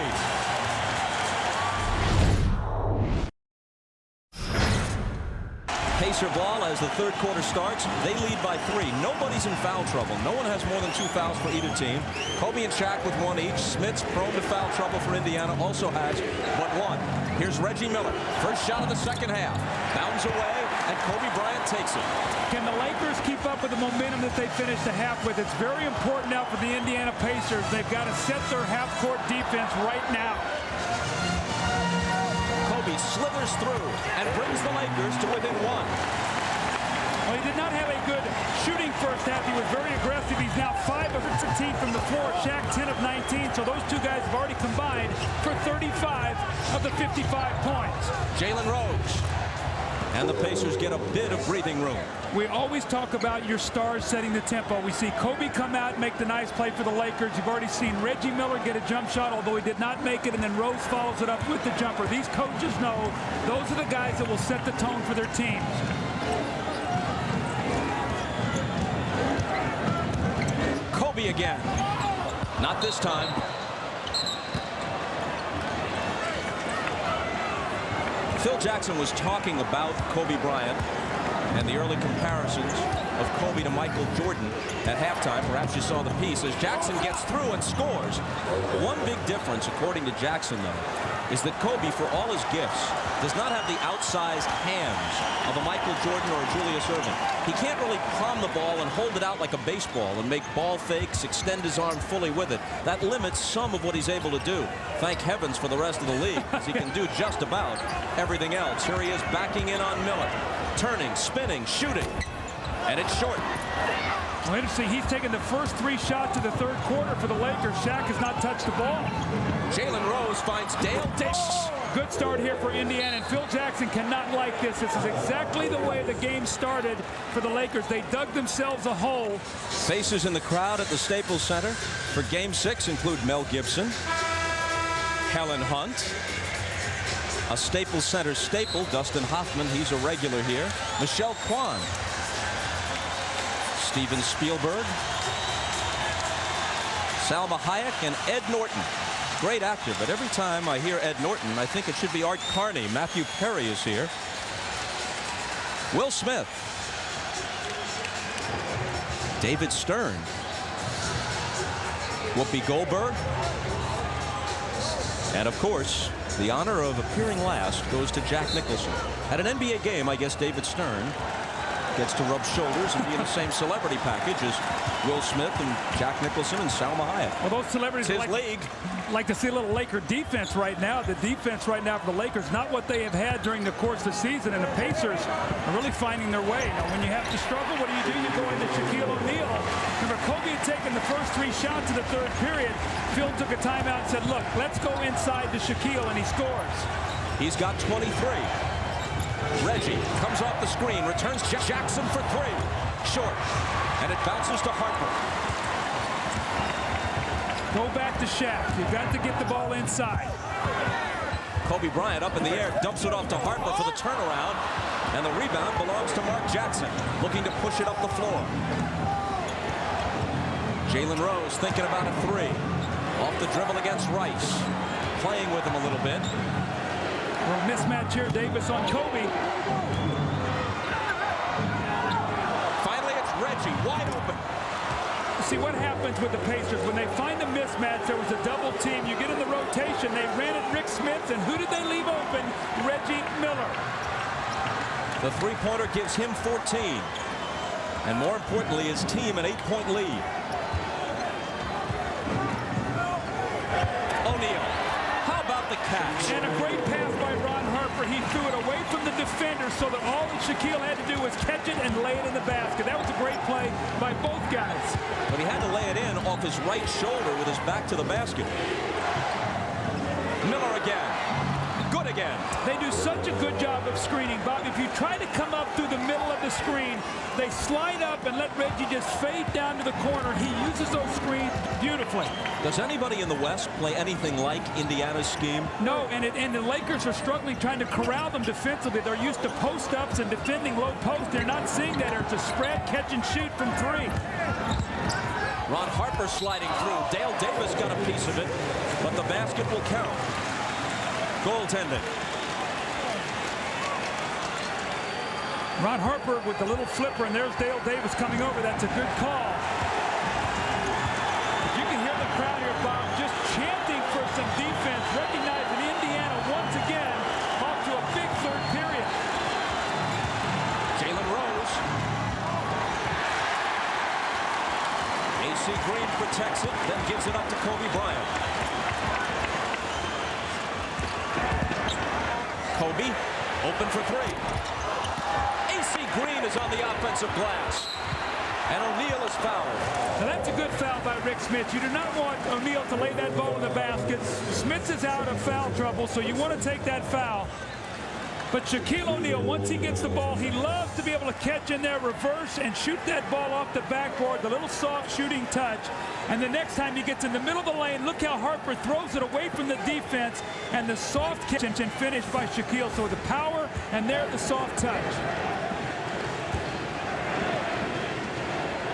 Pacer ball as the third quarter starts. They lead by 3. Nobody's in foul trouble. No one has more than 2 fouls for either team. Kobe and Shaq with 1 each. Smith's prone to foul trouble for Indiana, also has but 1. Here's Reggie Miller. First shot of the second half. Bounds away, and Kobe Bryant takes it. Can the Lakers keep up with the momentum that they finished the half with? It's very important now for the Indiana Pacers. They've got to set their half-court defense right now. Kobe slithers through and brings the Lakers to within 1. Well, he did not have a good shooting first half. He was very aggressive. He's now 5 of 15 from the floor. Shaq 10 of 19. So those two guys have already combined for 35 of the 55 points. Jalen Rose. And the Pacers get a bit of breathing room. We always talk about your stars setting the tempo. We see Kobe come out and make the nice play for the Lakers. You've already seen Reggie Miller get a jump shot, although he did not make it, and then Rose follows it up with the jumper. These coaches know those are the guys that will set the tone for their teams. Kobe again. Not this time. Phil Jackson was talking about Kobe Bryant and the early comparisons of Kobe to Michael Jordan at halftime. Perhaps you saw the piece as Jackson gets through and scores. One big difference, according to Jackson, though, is that Kobe, for all his gifts, does not have the outsized hands of a Michael Jordan or a Julius Erving. He can't really palm the ball and hold it out like a baseball and make ball fakes, extend his arm fully with it. That limits some of what he's able to do. Thank heavens for the rest of the league, because he can do just about everything else. Here he is backing in on Miller. Turning, spinning, shooting. And it's short. Well, interesting. He's taken the first 3 shots of the third quarter for the Lakers. Shaq has not touched the ball. Jalen Rose finds Dale Davis. Good start here for Indiana, and Phil Jackson cannot like this. This is exactly the way the game started for the Lakers. They dug themselves a hole. Faces in the crowd at the Staples Center for Game 6 include Mel Gibson, Helen Hunt, a Staples Center staple, Dustin Hoffman, he's a regular here, Michelle Kwan, Steven Spielberg, Salma Hayek, and Ed Norton. Great actor, but every time I hear Ed Norton, I think it should be Art Carney. Matthew Perry is here. Will Smith. David Stern. Whoopi Goldberg. And of course, the honor of appearing last goes to Jack Nicholson. At an NBA game, I guess David Stern gets to rub shoulders and be in the same celebrity package as Will Smith and Jack Nicholson and Salma Hayek. Well, those celebrities like to see a little Laker defense right now. The defense right now for the Lakers, not what they have had during the course of the season, and the Pacers are really finding their way. Now, when you have to struggle, what do? You go into Shaquille O'Neal. Remember, Kobe had taken the first 3 shots of the third period. Phil took a timeout and said, look, let's go inside to Shaquille, and he scores. He's got 23. Reggie comes off the screen, returns Jackson for 3. Short. And it bounces to Harper. Go back to Shaq. You've got to get the ball inside. Kobe Bryant up in the air, dumps it off to Harper for the turnaround. And the rebound belongs to Mark Jackson, looking to push it up the floor. Jalen Rose thinking about a 3. Off the dribble against Rice. Playing with him a little bit. Well, mismatch here, Davis on Kobe. Finally, it's Reggie, wide open. See what happens with the Pacers when they find the mismatch. There was a double team. You get in the rotation. They ran at Rick Smith, and who did they leave open? Reggie Miller. The three-pointer gives him 14. And more importantly, his team an 8-point lead. O'Neal. How about the catch? And a great pass by Ron Harper. He threw it away from the defender so that all that Shaquille had to do was catch it and lay it in the basket. That was a great play by both guys. But he had to lay it in off his right shoulder with his back to the basket. Miller again. Good again. They do such a good job of screening, Bob. If you try to come up through the middle of the screen, they slide up and let Reggie just fade down to the corner. He uses those screens beautifully. Does anybody in the West play anything like Indiana's scheme? No, and the Lakers are struggling trying to corral them defensively. They're used to post-ups and defending low post. They're not seeing that. It's a spread, catch and shoot from 3. Ron Harper sliding through. Dale Davis got a piece of it, but the basket will count. Goaltending. Ron Harper with the little flipper, and there's Dale Davis coming over. That's a good call. You can hear the crowd here, Bob, just chanting for some defense, recognizing Indiana once again off to a big third period. Jalen Rose. AC Green protects it, then gives it up to Kobe Bryant. Kobe, open for 3. AC Green is on the offensive glass. And O'Neal is fouled. Now that's a good foul by Rick Smith. You do not want O'Neal to lay that ball in the basket. Smith is out of foul trouble, so you want to take that foul. But Shaquille O'Neal, once he gets the ball, he loves to be able to catch in there, reverse, and shoot that ball off the backboard, the little soft shooting touch. And the next time he gets in the middle of the lane, look how Harper throws it away from the defense, and the soft catch and finish by Shaquille. So the power, and there the soft touch.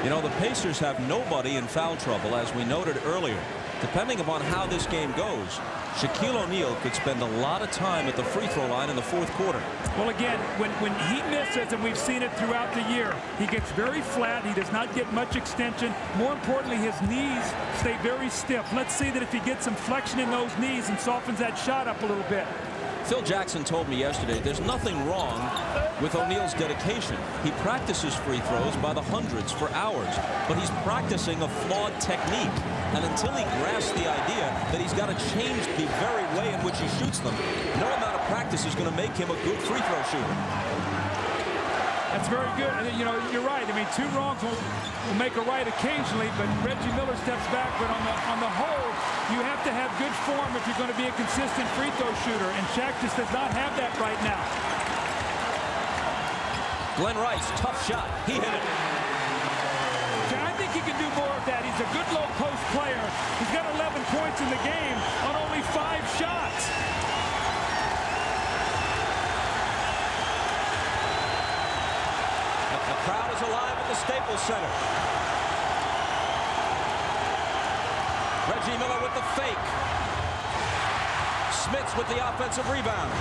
You know, the Pacers have nobody in foul trouble, as we noted earlier. Depending upon how this game goes, Shaquille O'Neal could spend a lot of time at the free throw line in the 4th quarter. Well, again, when he misses, and we've seen it throughout the year, he gets very flat. He does not get much extension. More importantly, his knees stay very stiff. Let's see that if he gets some flexion in those knees and softens that shot up a little bit. Phil Jackson told me yesterday there's nothing wrong with O'Neal's dedication. He practices free throws by the hundreds for hours, but he's practicing a flawed technique. And until he grasps the idea that he's got to change the very way in which he shoots them, no amount of practice is going to make him a good free throw shooter. That's very good. And, you know, you're right. I mean, 2 wrongs will make a right occasionally, but Reggie Miller steps back. But on the whole, you have to have good form if you're going to be a consistent free throw shooter, and Shaq just does not have that right now. Glenn Rice, tough shot. He hit it. I think he can do more of that. He's a good low post player. He's got 11 points in the game on only 5 shots. The crowd is alive at the Staples Center. Reggie Miller with the fake. Smits with the offensive rebound.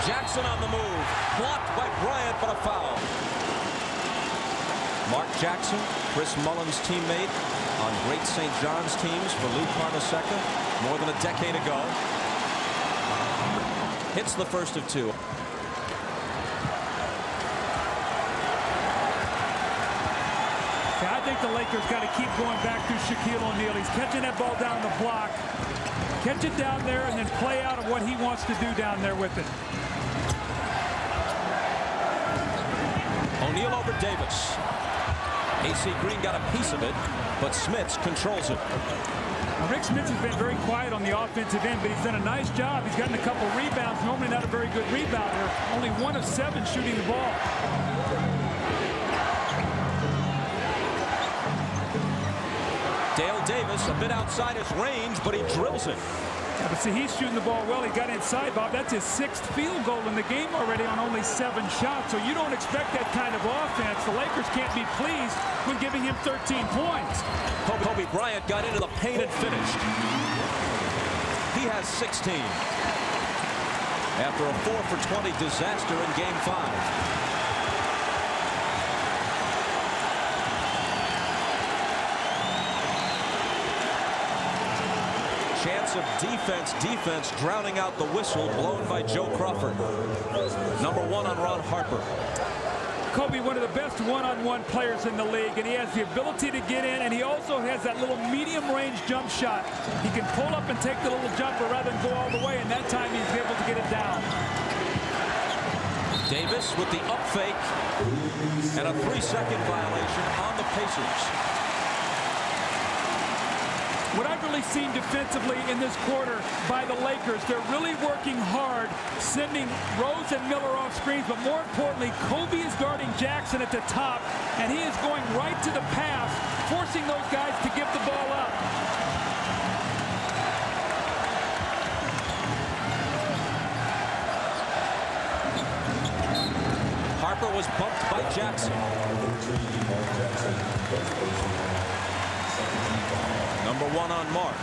Jackson on the move. Blocked by Bryant, but a foul. Mark Jackson, Chris Mullen's teammate on great St. John's teams for Lou Carnesecca more than a decade ago. Hits the first of 2. I think the Lakers got to keep going back through Shaquille O'Neal. He's catching that ball down the block. Catch it down there and then play out of what he wants to do down there with it. O'Neal over Davis. AC Green got a piece of it, but Smits controls it. Now, Rick Smits has been very quiet on the offensive end, but he's done a nice job. He's gotten a couple rebounds. Normally not a very good rebounder. Only 1 of 7 shooting the ball. Dale Davis a bit outside his range, but he drills it. Yeah, but see, he's shooting the ball well. He got inside, Bob. That's his 6th field goal in the game already on only 7 shots. So you don't expect that kind of offense. The Lakers can't be pleased with giving him 13 points. Kobe Bryant got into the paint and finished. He has 16. After a 4 for 20 disaster in Game 5. Chance of defense drowning out the whistle blown by Joe Crawford. Number 1 on Ron Harper. Kobe, one of the best one-on-one players in the league, and he has the ability to get in, and he also has that little medium-range jump shot. He can pull up and take the little jumper rather than go all the way, and that time he's able to get it down. Davis with the up fake and a 3-second violation on the Pacers. What I've really seen defensively in this quarter by the Lakers, they're really working hard, sending Rose and Miller off screens, but more importantly, Kobe is guarding Jackson at the top, and he is going right to the pass, forcing those guys to give the ball up. Harper was bumped by Jackson. Number 1 on Mark.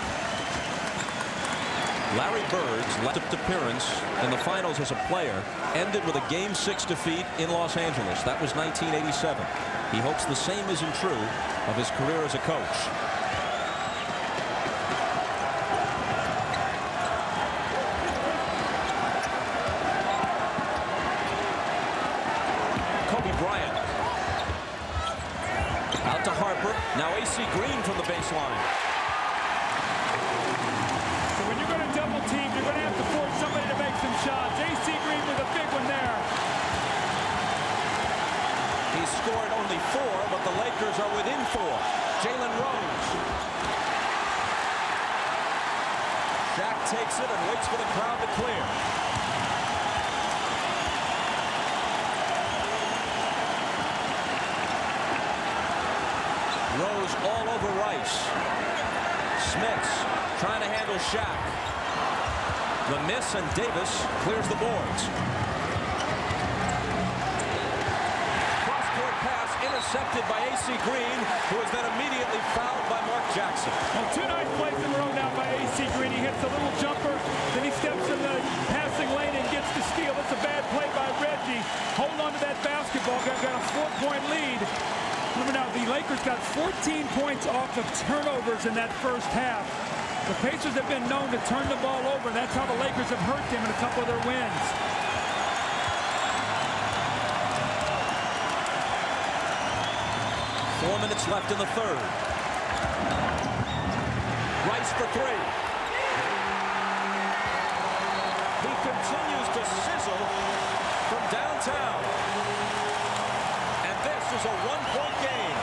Larry Bird's last appearance in the finals as a player ended with a Game 6 defeat in Los Angeles. That was 1987. He hopes the same isn't true of his career as a coach. Kobe Bryant. Out to Harper. Now AC Green from the baseline. Double team, you're going to have to force somebody to make some shots. AC Green with a big one there. He's scored only 4, but the Lakers are within 4. Jalen Rose. Shaq takes it and waits for the crowd to clear. Rose all over Rice. Smits trying to handle Shaq. The miss, and Davis clears the boards. Cross-court pass intercepted by AC Green, who is then immediately fouled by Mark Jackson. Well, 2 nice plays in a row now by AC Green. He hits a little jumper, then he steps in the passing lane and gets the steal. That's a bad play by Reggie. Hold on to that basketball. Got a 4-point lead. Remember now, the Lakers got 14 points off of turnovers in that first half. The Pacers have been known to turn the ball over, and that's how the Lakers have hurt them in a couple of their wins. 4 minutes left in the third. Rice for 3. He continues to sizzle from downtown. And this is a 1-point game.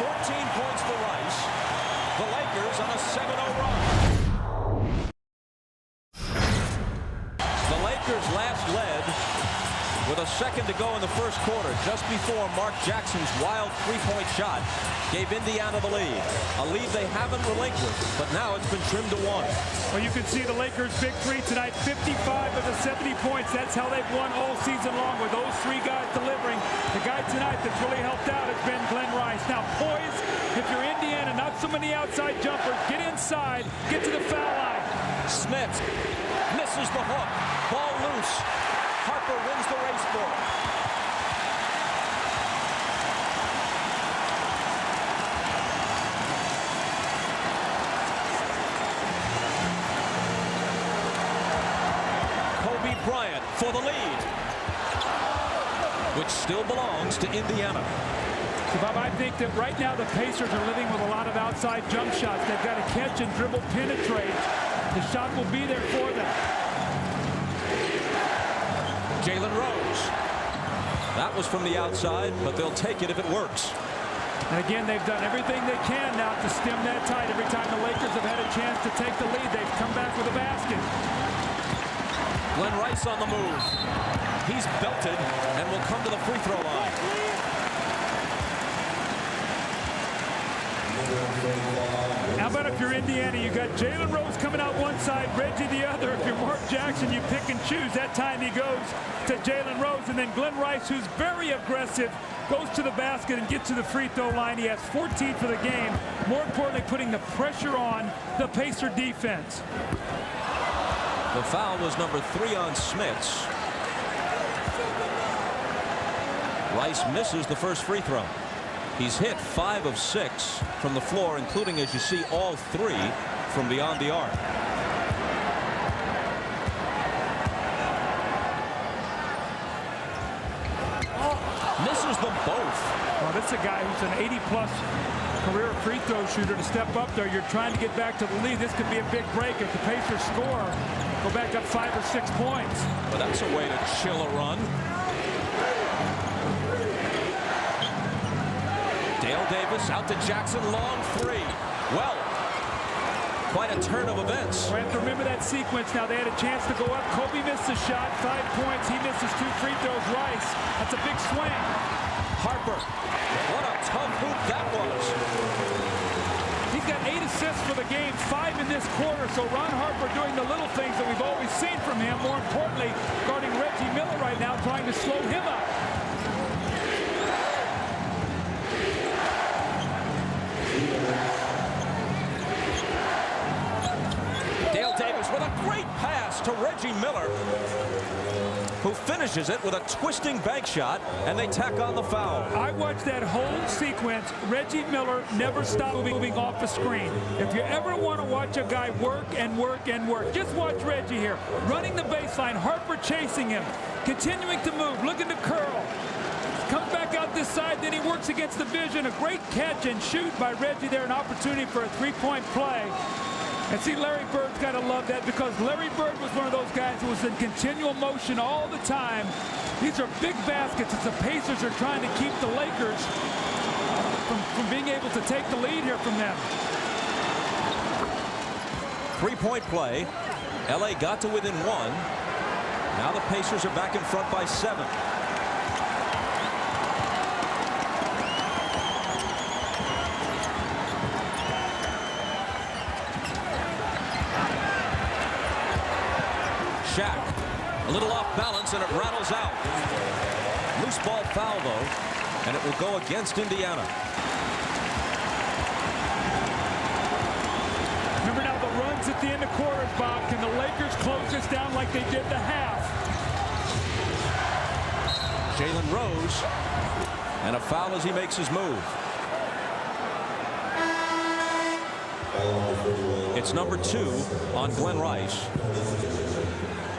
14 points for Rice. The Lakers on a 7-0 run. The Lakers last led with a second to go in the first quarter, just before Mark Jackson's wild three-point shot gave Indiana the lead. A lead they haven't relinquished, but now it's been trimmed to 1. Well, you can see the Lakers' big three tonight, 55 of the 70 points. That's how they've won all season long, with those three guys delivering. The guy tonight that's really helped out has been Glenn Rice. Now, poise, if you're Indiana, not so many outside jumpers. Get inside, get to the foul line. Smith misses the hook. Ball loose. Harper wins the race for it. Bryant for the lead, which still belongs to Indiana. So, Bob, I think that right now the Pacers are living with a lot of outside jump shots. They've got to catch and dribble, penetrate. The shot will be there for them. Jalen Rose. That was from the outside, but they'll take it if it works. And again, they've done everything they can now to stem that tide. Every time the Lakers have had a chance to take the lead, they've come back with a basket. Glenn Rice on the move. He's belted and will come to the free throw line. How about if you're Indiana, you got Jalen Rose coming out one side, Reggie the other. If you're Mark Jackson, you pick and choose. That time he goes to Jalen Rose, and then Glenn Rice, who's very aggressive, goes to the basket and gets to the free throw line. He has 14 for the game. More importantly, putting the pressure on the Pacer defense. The foul was number 3 on Smits. Rice misses the first free throw. He's hit 5 of 6 from the floor, including, as you see, all 3 from beyond the arc. Misses them both. Well, this is a guy who's an 80-plus career free throw shooter. To step up there, you're trying to get back to the lead. This could be a big break if the Pacers score. Go back up 5 or 6 points. Well, that's a way to chill a run. Dale Davis out to Jackson, long 3. Well, quite a turn of events. We have to remember that sequence. Now they had a chance to go up. Kobe missed a shot, 5 points. He misses 2 free throws. Rice, that's a big swing. Harper, what a tough hoop that was. He's got 8 assists for the game, 5 in this quarter. So Ron Harper doing the little things that we've always seen from him. More importantly, guarding Reggie Miller right now, trying to slow him up. Dale Davis with a great pass to Reggie Miller, who finishes it with a twisting bank shot, and they tack on the foul. I watched that whole sequence. Reggie Miller never stopped moving off the screen. If you ever want to watch a guy work and work and work, just watch Reggie here. Running the baseline, Harper chasing him, continuing to move, looking to curl. Comes back out this side, then he works against the vision. A great catch and shoot by Reggie there, an opportunity for a three-point play. And see, Larry Bird's got to love that, because Larry Bird was one of those guys who was in continual motion all the time. These are big baskets as the Pacers are trying to keep the Lakers from being able to take the lead here from them. Three-point play. LA got to within 1. Now the Pacers are back in front by 7. Shaq, a little off balance, and it rattles out. Loose ball foul, though, and it will go against Indiana. Remember now the runs at the end of quarters, Bob. Can the Lakers close this down like they did the half? Jalen Rose, and a foul as he makes his move. It's number 2 on Glenn Rice.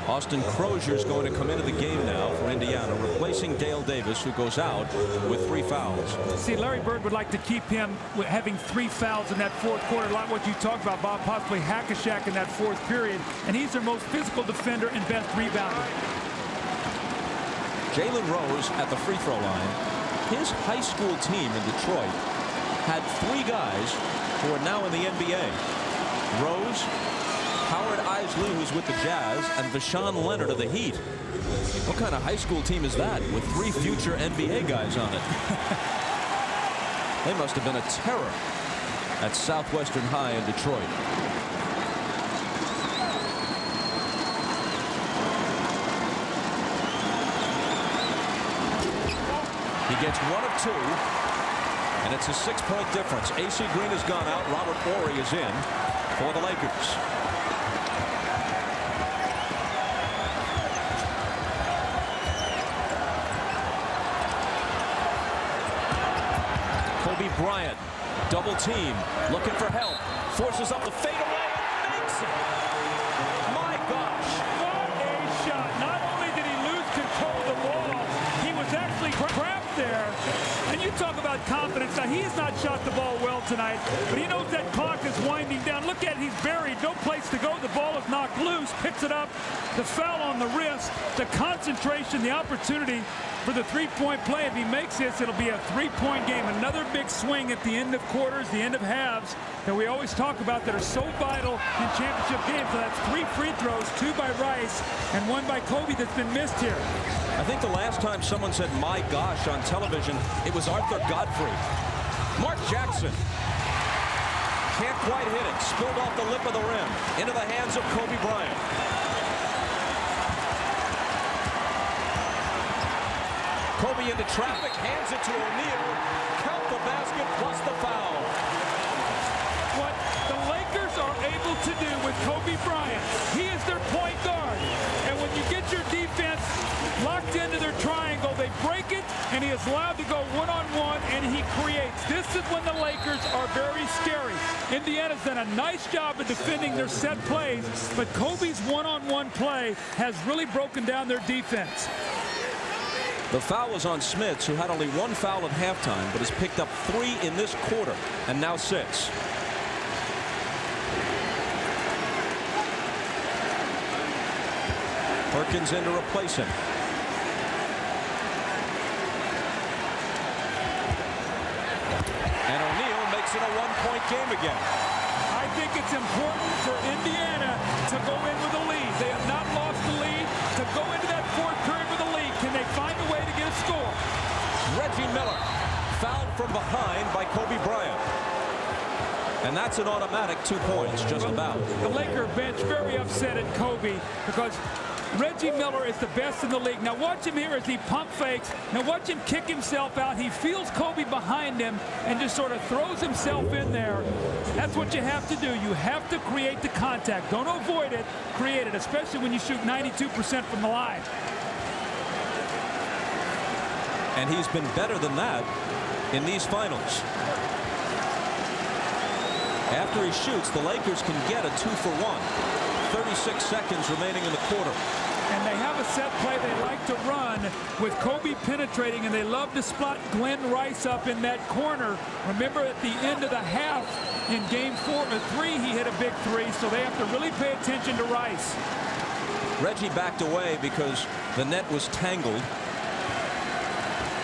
Austin Crozier's going to come into the game now for Indiana, replacing Dale Davis, who goes out with 3 fouls. See, Larry Bird would like to keep him having 3 fouls in that fourth quarter. A lot of what you talked about, Bob, possibly Hack-a-Shaq in that fourth period. And he's their most physical defender and best rebounder. Jalen Rose at the free throw line. His high school team in Detroit had 3 guys who are now in the NBA. Rose, Howard Isley, who's with the Jazz, and Vashawn Leonard of the Heat. What kind of high school team is that with 3 future NBA guys on it? They must have been a terror at Southwestern High in Detroit. He gets 1 of 2, and it's a 6-point difference. AC Green has gone out. Robert Horry is in for the Lakers. Bryant, double team, looking for help, forces up the fadeaway, makes it. My gosh. What a shot. Not only did he lose control of the ball, he was actually trapped there. And you talk about confidence. Now, he has not shot the ball well tonight, but he knows that clock is winding down. Look at it, he's buried, no place to go. The ball is knocked loose, picks it up, the foul on the wrist, the concentration, the opportunity for the 3-point play. If he makes this, it'll be a 3-point game. Another big swing at the end of quarters, the end of halves that we always talk about that are so vital in championship games. So that's 3 free throws, 2 by Rice and 1 by Kobe that's been missed here. I think the last time someone said "my gosh" on television, it was Arthur Godfrey. Mark Jackson can't quite hit it. Spilled off the lip of the rim into the hands of Kobe Bryant. Kobe into traffic, hands it to O'Neal. Count the basket plus the foul. What the Lakers are able to do with Kobe Bryant, he is their point guard. And when you get your defense locked into their triangle, they break it, and he is allowed to go one-on-one, and he creates. This is when the Lakers are very scary. Indiana's done a nice job of defending their set plays, but Kobe's one-on-one play has really broken down their defense. The foul was on Smits, who had only 1 foul at halftime, but has picked up 3 in this quarter, and now 6. Perkins in to replace him. And O'Neal makes it a 1-point game again. I think it's important for Indiana to go in with a lead. They have not lost the lead. To go into that 4th period with a lead, can they find a way to get a score? Reggie Miller fouled from behind by Kobe Bryant. And that's an automatic 2 points, just about. The Laker bench very upset at Kobe because Reggie Miller is the best in the league. Now watch him here as he pump fakes. Now watch him kick himself out. He feels Kobe behind him and just sort of throws himself in there. That's what you have to do. You have to create the contact. Don't avoid it. Create it, especially when you shoot 92% from the line. And he's been better than that in these finals. After he shoots, the Lakers can get a 2-for-1. 36 seconds remaining in the quarter. And they have a set play they like to run with Kobe penetrating, and they love to spot Glenn Rice up in that corner. Remember at the end of the half in game 4 or 3, he hit a big 3, so they have to really pay attention to Rice. Reggie backed away because the net was tangled,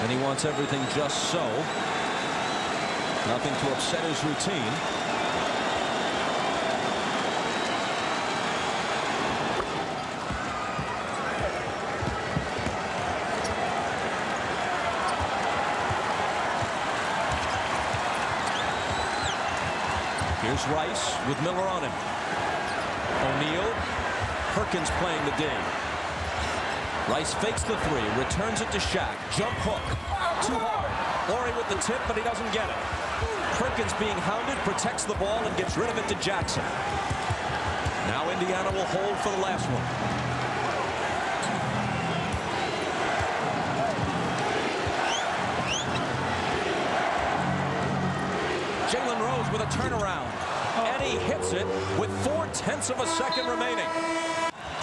and he wants everything just so. Nothing to upset his routine. Here's Rice with Miller on him. O'Neal. Perkins playing the D. Rice fakes the 3, returns it to Shaq. Jump hook. Too hard. Horry with the tip, but he doesn't get it. Perkins being hounded, protects the ball, and gets rid of it to Jackson. Now Indiana will hold for the last one. Jalen Rose with a turnaround. And he hits it with 0.4 of a second remaining.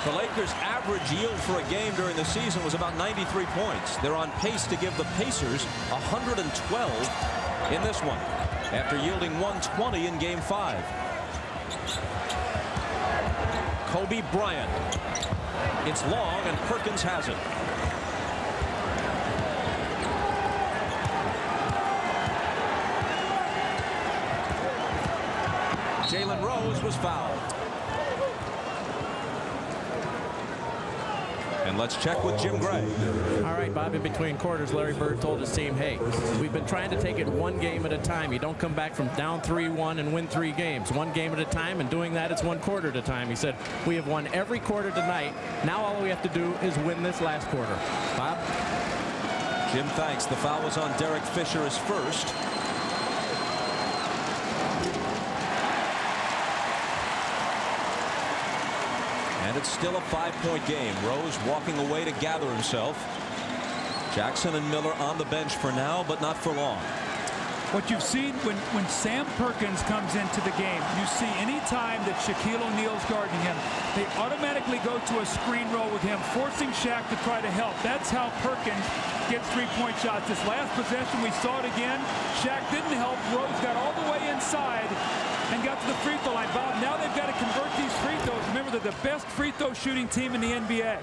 The Lakers' average yield for a game during the season was about 93 points. They're on pace to give the Pacers 112 in this one, after yielding 120 in game 5. Kobe Bryant. It's long, and Perkins has it. was fouled. And let's check with Jim Gray. All right, Bob, in between quarters, Larry Bird told his team, hey, we've been trying to take it one game at a time. You don't come back from down 3-1 and win 3 games. One game at a time, and doing that, it's one quarter at a time. He said, we have won every quarter tonight. Now all we have to do is win this last quarter. Bob? Jim thanks. The foul was on Derek Fisher, his first. And it's still a 5-point game. Rose walking away to gather himself. Jackson and Miller on the bench for now, but not for long. What you've seen when Sam Perkins comes into the game, you see any time that Shaquille O'Neal's guarding him, they automatically go to a screen roll with him, forcing Shaq to try to help. That's how Perkins gets 3-point shots. This last possession, we saw it again. Shaq didn't help. Rose got all the way inside and got to the free throw line. Bob, now they've got to convert these free throws. Remember, they're the best free throw shooting team in the NBA.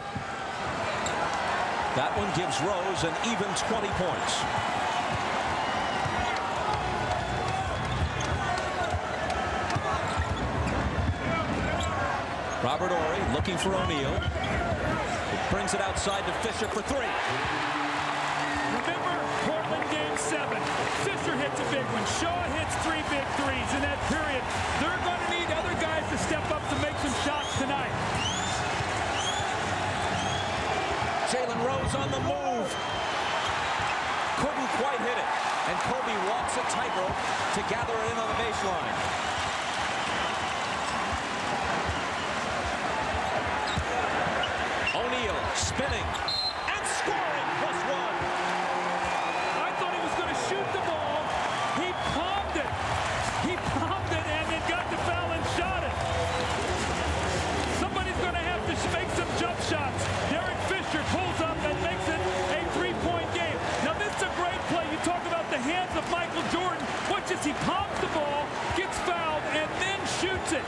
That one gives Rose an even 20 points. Robert Horry looking for O'Neal. Brings it outside to Fisher for 3. Remember Portland game 7. Fisher hits a big one. Shaw hits 3 big threes in that period. They're going to need other guys to step up to make some shots tonight. Jalen Rose on the move. Couldn't quite hit it. And Kobe walks a tightrope to gather it in on the baseline. O'Neal spinning and scoring +1. I thought he was going to shoot the ball. He palmed it. He palmed it and then got the foul and shot it. Somebody's going to have to make some jump shots. Derek Fisher pulls up and makes it a 3-point game. Now this is a great play. You talk about the hands of Michael Jordan. Watch as he palms the ball, gets fouled, and then shoots it.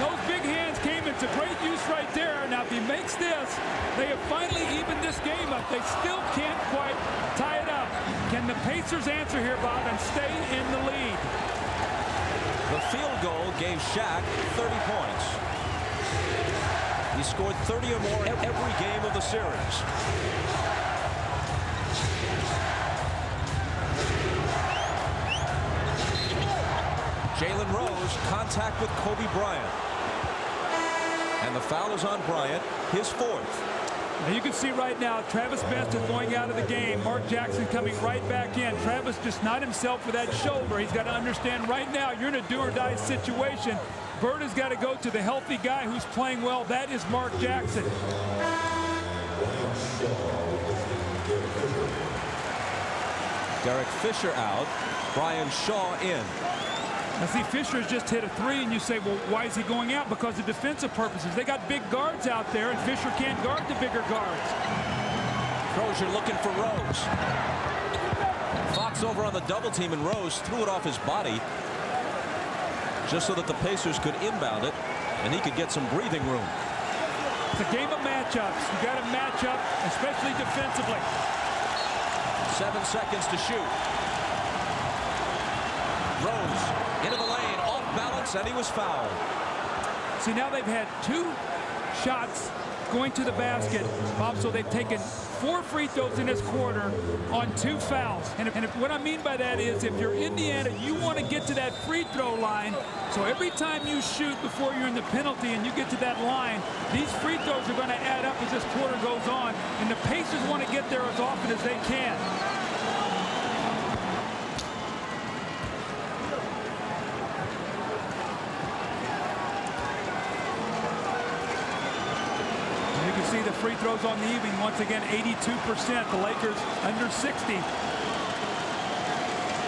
Those big hands came into great use right there. Now, if he makes this, they have finally evened this game up. They still can't quite tie it up. Can the Pacers answer here, Bob, and stay in the lead? The field goal gave Shaq 30 points. He scored 30 or more every game of the series. Jalen Rose, contact with Kobe Bryant. And the foul is on Bryant, his 4th. Now you can see right now, Travis Best is going out of the game. Mark Jackson coming right back in. Travis just not himself with that shoulder. He's got to understand right now you're in a do-or-die situation. Bird has got to go to the healthy guy who's playing well. That is Mark Jackson. Derek Fisher out. Brian Shaw in. Now see, Fisher has just hit a 3, and you say, well, why is he going out? Because of defensive purposes. They got big guards out there, and Fisher can't guard the bigger guards. Crozier looking for Rose. Fox over on the double team, and Rose threw it off his body just so that the Pacers could inbound it, and he could get some breathing room. It's a game of matchups. You got to match up, especially defensively. 7 seconds to shoot. Rose into the lane, off balance, and he was fouled. See, now they've had 2 shots going to the basket, Bob, so they've taken 4 free throws in this quarter on 2 fouls. And what I mean by that is if you're Indiana, you want to get to that free throw line. So every time you shoot before you're in the penalty and you get to that line, these free throws are going to add up as this quarter goes on. And the Pacers want to get there as often as they can. See the free throws on the evening. Once again, 82%. The Lakers under 60.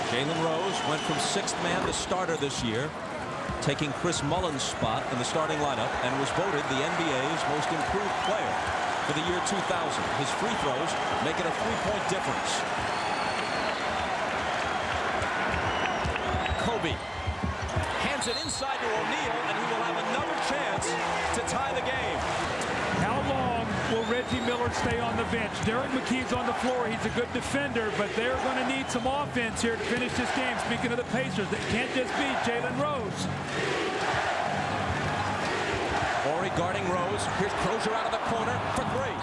Jalen Rose went from 6th man to starter this year, taking Chris Mullin's spot in the starting lineup, and was voted the NBA's most improved player for the year 2000. His free throws make it a 3-point difference. Kobe hands it inside to O'Neal, and he will have another chance to tie the game. How long will Reggie Miller stay on the bench? Derek McKee's on the floor. He's a good defender, but they're going to need some offense here to finish this game. Speaking of the Pacers, it can't just be Jalen Rose. Horry guarding Rose. Here's Crozier out of the corner for three.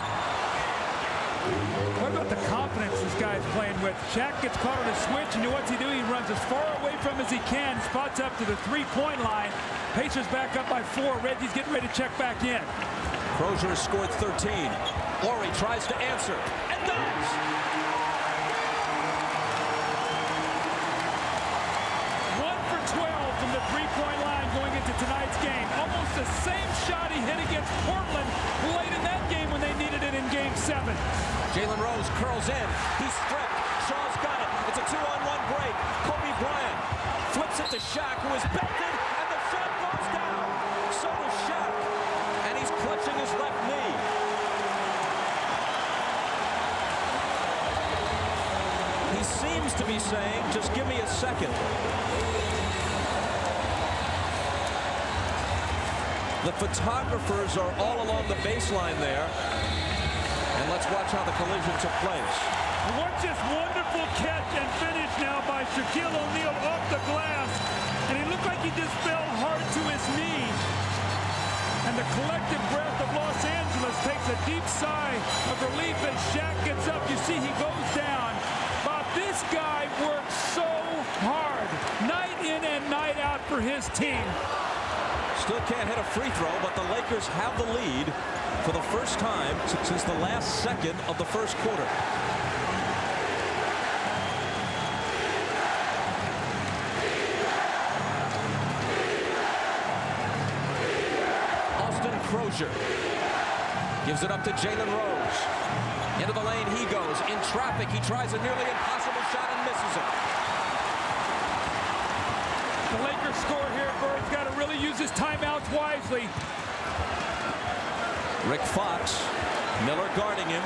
What about the confidence this guy's playing with? Shaq gets caught on a switch, and what's he do? He runs as far away from as he can, spots up to the three-point line. Pacers back up by 4. Reggie's getting ready to check back in. Crozier has scored 13. Horry tries to answer, and does. From the three-point line going into tonight's game. Almost the same shot he hit against Portland late in that game when they needed it in Game 7. Jalen Rose curls in. He's stripped. Shaw's got it. It's a 2-on-1 break. Kobe Bryant flips it to Shaq, who is belted, and the shot goes down. So does Shaq, and he's clutching his left knee. He seems to be saying, just give me a second. The photographers are all along the baseline there. And let's watch how the collision took place. What just wonderful catch and finish now by Shaquille O'Neal off the glass. And he looked like he just fell hard to his knee. And the collective breath of Los Angeles takes a deep sigh of relief as Shaq gets up. You see he goes down. Bob, this guy works so hard, night in and night out for his team. Still can't hit a free throw, but the Lakers have the lead for the first time since the last second of the first quarter. Austin Crozier gives it up to Jalen Rose. Into the lane he goes. In traffic, he tries a nearly impossible shot and misses it. The Lakers score here. Bird's got to really use his timeouts wisely. Rick Fox, Miller guarding him.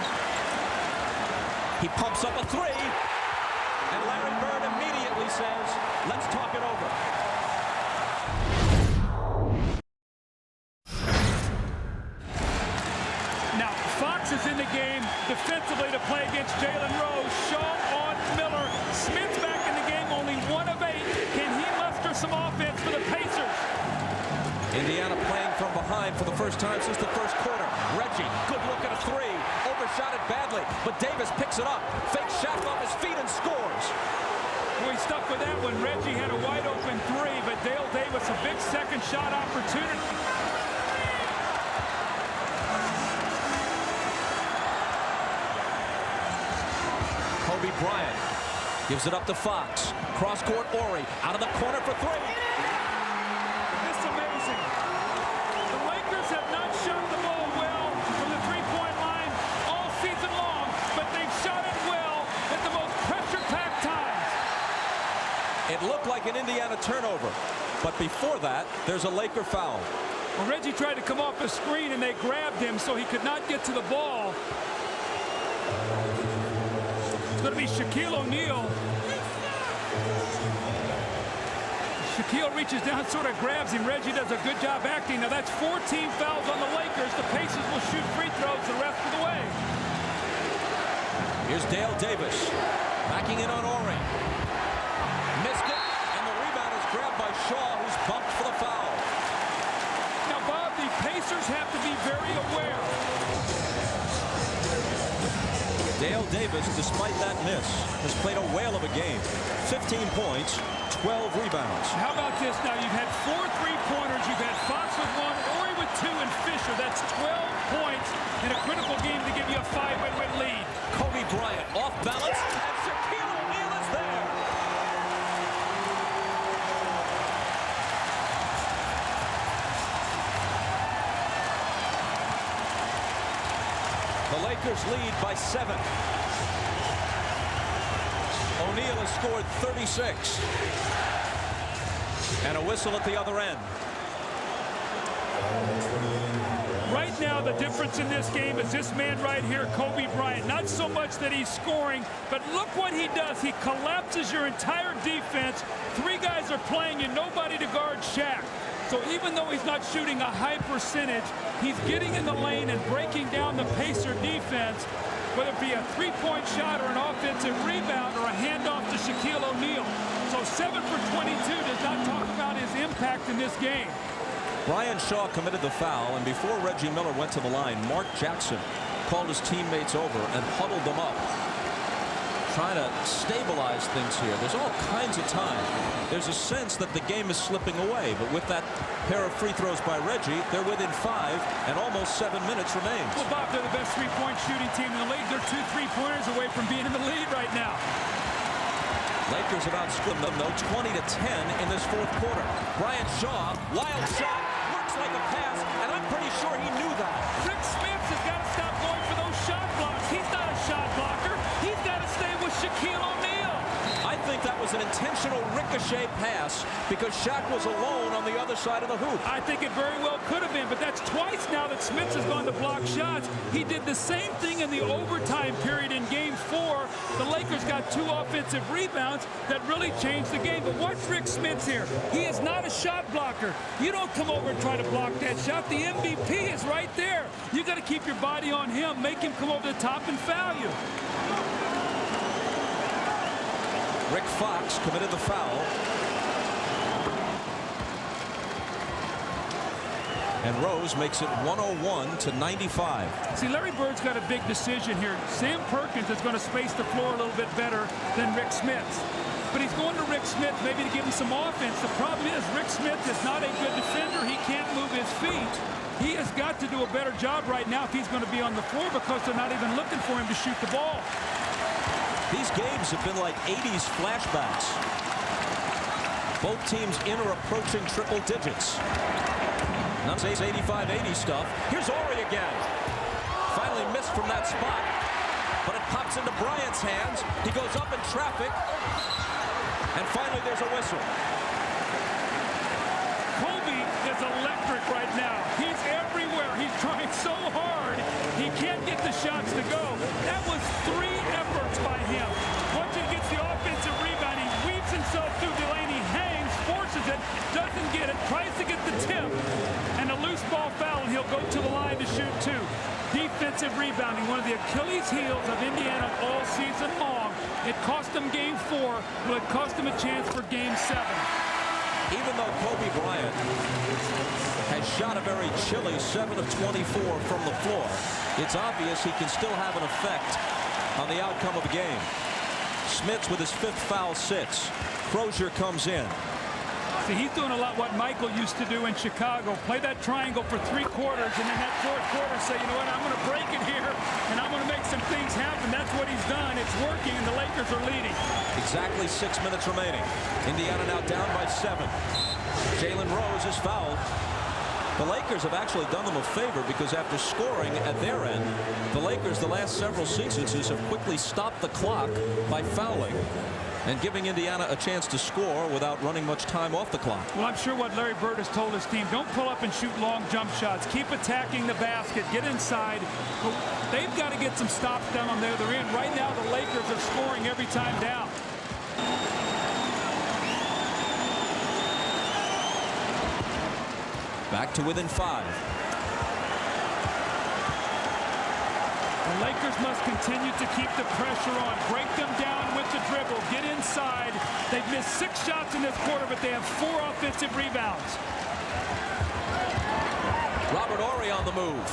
He pumps up a three, and Larry Bird immediately says, let's talk it over. Now, Fox is in the game defensively to play against Jalen Rose. Shaw on Miller. Smith's back in the game, only 1 of 8. Can he muster some offense for the Pacers? Indiana playing from behind for the first time since the first quarter. Reggie, good look at a three. Overshot it badly, but Davis picks it up. Fakes Shaq off his feet and scores. Boy, stuck with that one. Reggie had a wide open three, but Dale Davis a big second shot opportunity. Kobe Bryant gives it up to Fox. Cross court, Horry out of the corner for three. It's amazing. The Lakers have not shot the ball well from the three-point line all season long, but they've shot it well at the most pressure-packed times. It looked like an Indiana turnover, but before that, there's a Laker foul. Well, Reggie tried to come off the screen, and they grabbed him so he could not get to the ball. It's going to be Shaquille O'Neal. Shaquille reaches down, sort of grabs him. Reggie does a good job acting. Now that's 14 fouls on the Lakers. The Pacers will shoot free throws the rest of the way. Here's Dale Davis backing in on Horry. Missed it, and the rebound is grabbed by Shaw, who's bumped for the foul. Now, Bob, the Pacers have to be very aware. Dale Davis, despite that miss, has played a whale of a game. 15 points, 12 rebounds. How about this now? You've had 4 3-pointers. You've had Fox with 1, Horry with 2, and Fisher. That's 12 points in a critical game to give you a 5-win lead. Kobe Bryant off balance, and Shaquille O'Neal is there. The Lakers lead by 7. O'Neal has scored 36. And a whistle at the other end. Right now, the difference in this game is this man right here, Kobe Bryant. Not so much that he's scoring, but look what he does. He collapses your entire defense. 3 guys are playing and nobody to guard Shaq. So even though he's not shooting a high percentage, he's getting in the lane and breaking down the Pacer defense, whether it be a 3-point shot or an offensive rebound or a handoff to Shaquille O'Neal. So 7 for 22 does not talk about his impact in this game. Brian Shaw committed the foul, and before Reggie Miller went to the line, Mark Jackson called his teammates over and huddled them up, trying to stabilize things here. There's all kinds of time. There's a sense that the game is slipping away, but with that pair of free throws by Reggie, they're within 5 and almost 7 minutes remains. Well, Bob, they're the best three-point shooting team in the league. They're 2 3-pointers away from being in the lead right now. Lakers have outscored them, though, 20-10 in this fourth quarter. Bryant Shaw, wild shot, looks like a pass, and I'm pretty sure he knew that. Rick Smith has got to stop going for those shot blocks. He's not a shot blocker. He's got to stay with Shaquille O'Neal. I think that was an intentional ricochet pass because Shaq was alone on the other side of the hoop. I think it very well could have been, but that's twice now that Smith has gone to block shots. He did the same thing in the overtime period in Game 4. The Lakers got 2 offensive rebounds that really changed the game. But watch Rick Smith here. He is not a shot blocker. You don't come over and try to block that shot. The MVP is right there. You got to keep your body on him, make him come over the top and foul you. Rick Fox committed the foul. And Rose makes it 101-95. See, Larry Bird's got a big decision here. Sam Perkins is going to space the floor a little bit better than Rick Smith. But he's going to Rick Smith maybe to give him some offense. The problem is Rick Smith is not a good defender. He can't move his feet. He has got to do a better job right now if he's going to be on the floor because they're not even looking for him to shoot the ball. These games have been like 80s flashbacks. Both teams in or approaching triple digits. Not 85-80 stuff. Here's Horry again. Finally missed from that spot. But it pops into Bryant's hands. He goes up in traffic. And finally there's a whistle. Kobe is electric right now. He's everywhere. He's trying so hard. He can't get the shots to go. That was 3 efforts by him. Once he gets the offensive rebound, he weaves himself through the lane. He hangs, forces it, doesn't get it, tries to get the tip, and a loose ball foul, and he'll go to the line to shoot 2. Defensive rebounding, one of the Achilles heels of Indiana all season long. It cost them Game 4. Will it cost them a chance for Game 7? Even though Kobe Bryant has shot a very chilly 7 of 24 from the floor, it's obvious he can still have an effect on the outcome of the game. Smits with his 5th foul sits. Crozier comes in. See, he's doing a lot what Michael used to do in Chicago. Play that triangle for 3 quarters, and then that 4th quarter say, you know what, I'm going to break it here, and I'm going to make some things happen. That's what he's done. It's working, and the Lakers are leading. Exactly 6 minutes remaining. Indiana now down by 7. Jalen Rose is fouled. The Lakers have actually done them a favor because after scoring at their end, the Lakers the last several seasons have quickly stopped the clock by fouling and giving Indiana a chance to score without running much time off the clock. Well, I'm sure what Larry Bird has told his team, don't pull up and shoot long jump shots. Keep attacking the basket. Get inside. But they've got to get some stops down on the other end. Right now, the Lakers are scoring every time down. Back to within 5. The Lakers must continue to keep the pressure on. Break them down with the dribble. Get inside. They've missed 6 shots in this quarter, but they have 4 offensive rebounds. Robert Horry on the move.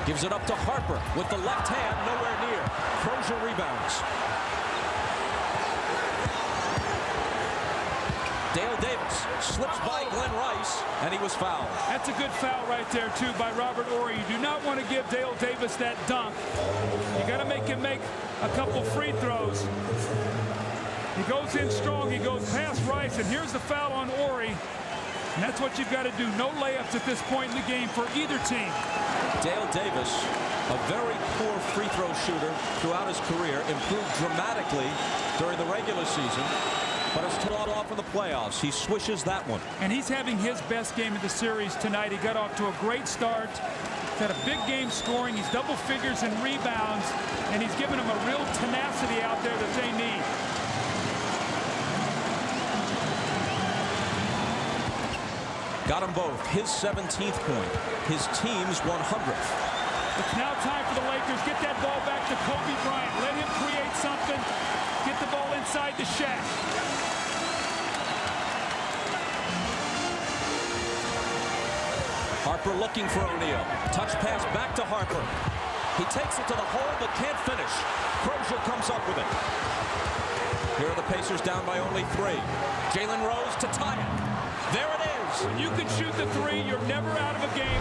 Gives it up to Harper with the left hand, nowhere near. Crozier rebounds. Dale Davis slips by Glenn Rice, and he was fouled. That's a good foul right there, too, by Robert Horry. You do not want to give Dale Davis that dunk. You got to make him make a couple free throws. He goes in strong. He goes past Rice, and here's the foul on Horry. And that's what you've got to do. No layups at this point in the game for either team. Dale Davis, a very poor free throw shooter throughout his career, improved dramatically during the regular season, but has taught off in the playoffs. He swishes that one. And he's having his best game of the series tonight. He got off to a great start. He's had a big game scoring. He's double figures in rebounds, and he's given them a real tenacity out there that they need. Got them both. His 17th point. His team's 100th. It's now time for the Lakers. Get that ball back to Kobe Bryant. Let him create something. Get the ball inside to Shaq. Harper looking for O'Neal. Touch pass back to Harper. He takes it to the hole but can't finish. Crozier comes up with it. Here are the Pacers down by only 3. Jalen Rose to tie it. There it is. When you can shoot the 3, you're never out of a game.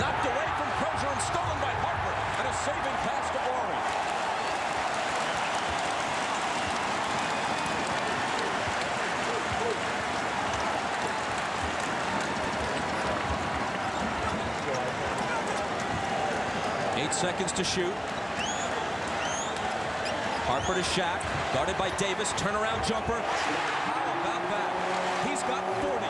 Knocked away from Crozier and stolen by Harper. And a saving pass to Horry. 8 seconds to shoot. Harper to Shaq, guarded by Davis. Turnaround jumper. How about that? He's got 40.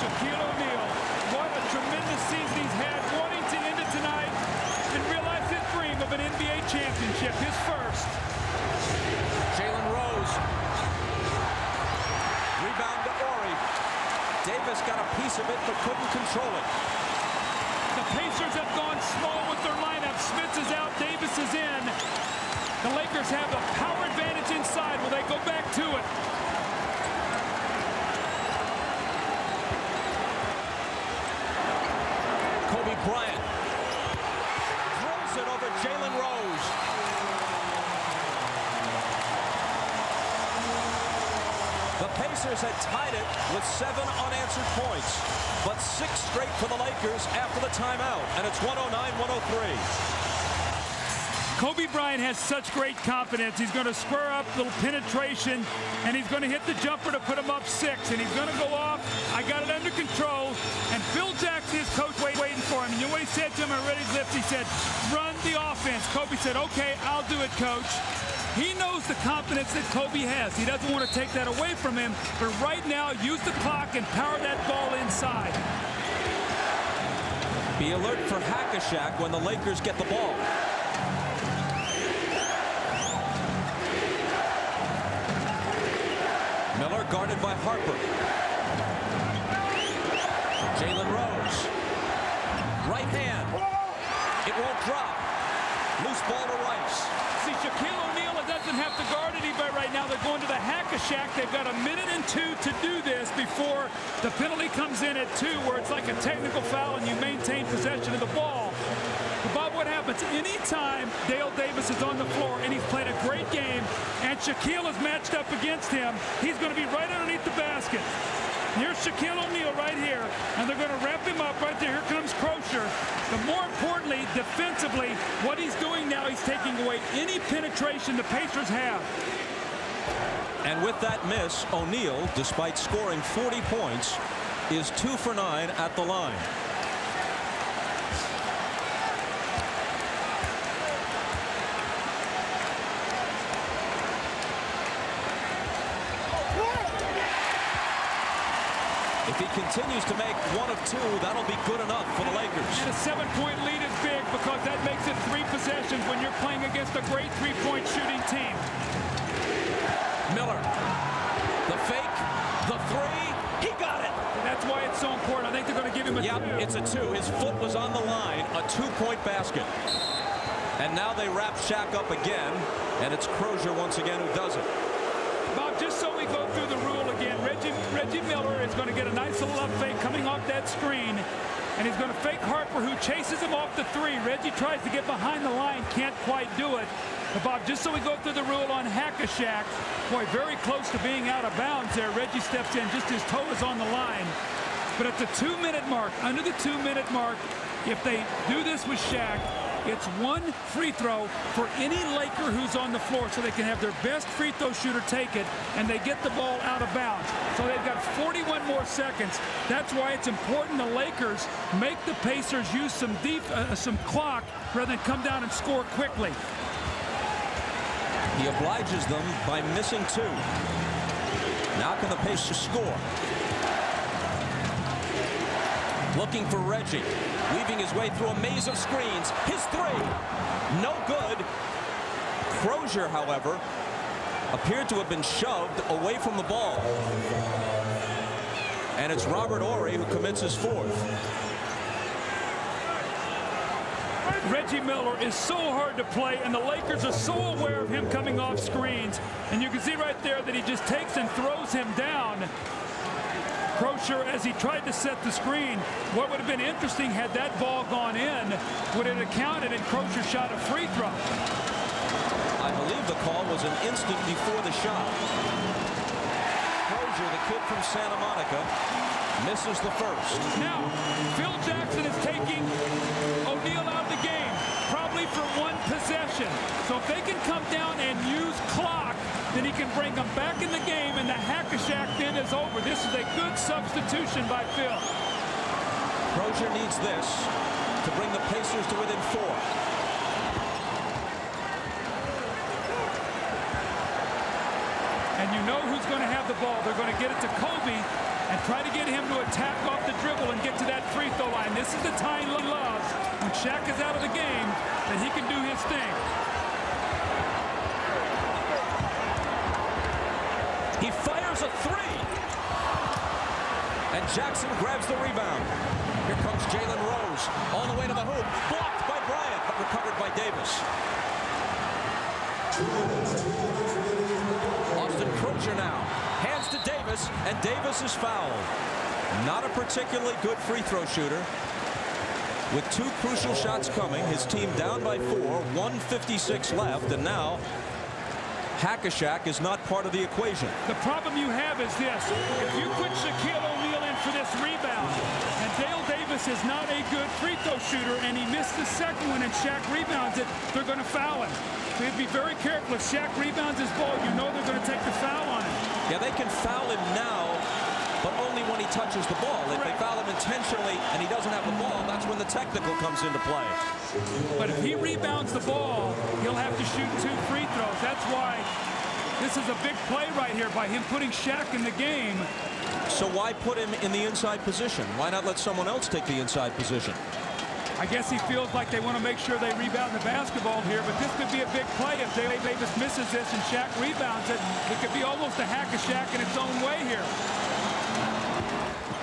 Shaquille O'Neal, what a tremendous season he's had, wanting to end it tonight and realize his dream of an NBA championship, his first. Jalen Rose. Rebound to Horry. Davis got a piece of it but couldn't control it. The Pacers have gone small with their lineup. Smith is out, Davis is in. The Lakers have a power advantage inside. Will they go back to it? Bryant throws it over Jalen Rose. The Pacers had tied it with 7 unanswered points, but 6 straight for the Lakers after the timeout, and it's 109-103. Kobe Bryant has such great confidence. He's going to square up, little penetration, and he's going to hit the jumper to put him up 6, and he's going to go off. I got it under control, and Phil Jackson, his coach, waiting for him. And you know what he said to him on Reggie's lips? He said, run the offense. Kobe said, okay, I'll do it, coach. He knows the confidence that Kobe has. He doesn't want to take that away from him, but right now, use the clock and power that ball inside. Be alert for Hack-a-Shaq when the Lakers get the ball. Miller guarded by Harper. Jalen Rose. Right hand. It won't drop. Loose ball to Rice. See, Shaquille O'Neal doesn't have to guard anybody right now. They're going to the Hack-a-Shaq. They've got 1 minute and 2 to do this before the penalty comes in at 2, where it's like a technical foul and you maintain possession of the ball. But Bob, what happens anytime Dale Davis is on the floor and he's played a great game and Shaquille is matched up against him, he's going to be right underneath the basket. Here's Shaquille O'Neal right here, and they're going to wrap him up right there. Here comes Crozier. But more importantly, defensively, what he's doing now, he's taking away any penetration the Pacers have. And with that miss, O'Neal, despite scoring 40 points, is 2 for 9 at the line. If he continues to make 1 of 2, that'll be good enough for the Lakers. And a 7-point lead is big because that makes it 3 possessions when you're playing against a great 3-point shooting team. Miller, the fake, the 3, he got it. And that's why it's so important. I think they're going to give him a 2. Yep, it's a 2. His foot was on the line, a 2-point basket. And now they wrap Shaq up again, and it's Crozier once again who does it. Bob, just so we go through the rule again, Reggie Miller is going to get a nice little up fake coming off that screen, and he's going to fake Harper, who chases him off the 3. Reggie tries to get behind the line, can't quite do it. But Bob, just so we go through the rule on Hack-a-Shaq, boy, very close to being out of bounds there. Reggie steps in, just his toe is on the line. But at the 2-minute mark, under the 2-minute mark, if they do this with Shaq, it's 1 free throw for any Laker who's on the floor, so they can have their best free throw shooter take it, and they get the ball out of bounds. So they've got 41 more seconds. That's why it's important the Lakers make the Pacers use some clock rather than come down and score quickly. He obliges them by missing 2. Now can the Pacers score? Looking for Reggie, weaving his way through a maze of screens. His 3, no good. Crozier, however, appeared to have been shoved away from the ball. And it's Robert Horry who commits his 4th. Reggie Miller is so hard to play, and the Lakers are so aware of him coming off screens. And you can see right there that he just takes and throws him down. Crozier, as he tried to set the screen, what would have been interesting had that ball gone in, would it have counted and Crozier shot a free throw? I believe the call was an instant before the shot. Crozier, the kid from Santa Monica, misses the first. Now, Phil Jackson is taking O'Neal out of the game, probably for one possession. So if they can come down and use clock, then he can bring them back in the game, and the hack-a-shack then is over. This is a good substitution by Phil. Crozier needs this to bring the Pacers to within 4. And you know who's going to have the ball. They're going to get it to Kobe and try to get him to attack off the dribble and get to that free throw line. This is the time he loves, when Shaq is out of the game, that he can do his thing. He fires a 3. And Jackson grabs the rebound. Here comes Jalen Rose all the way to the hoop. Blocked by Bryant, but recovered by Davis. Austin Crozier now. Hands to Davis, and Davis is fouled. Not a particularly good free throw shooter. With 2 crucial shots coming, his team down by 4, 1:56 left, and now hack-a-shack is not part of the equation. The problem you have is this. If you put Shaquille O'Neal in for this rebound, and Dale Davis is not a good free throw shooter, and he missed the second one and Shaq rebounds it, they're going to foul him. So you'd be very careful. If Shaq rebounds his ball, you know they're going to take the foul on him. Yeah, they can foul him now, but only when he touches the ball. If they foul him intentionally and he doesn't have the ball, that's when the technical comes into play. But if he rebounds the ball, he'll have to shoot 2 free throws. That's why this is a big play right here by him putting Shaq in the game. So why put him in the inside position? Why not let someone else take the inside position? I guess he feels like they want to make sure they rebound the basketball here, but this could be a big play. If Dale Davis misses this and Shaq rebounds it, it could be almost a hack-a-shack in its own way here.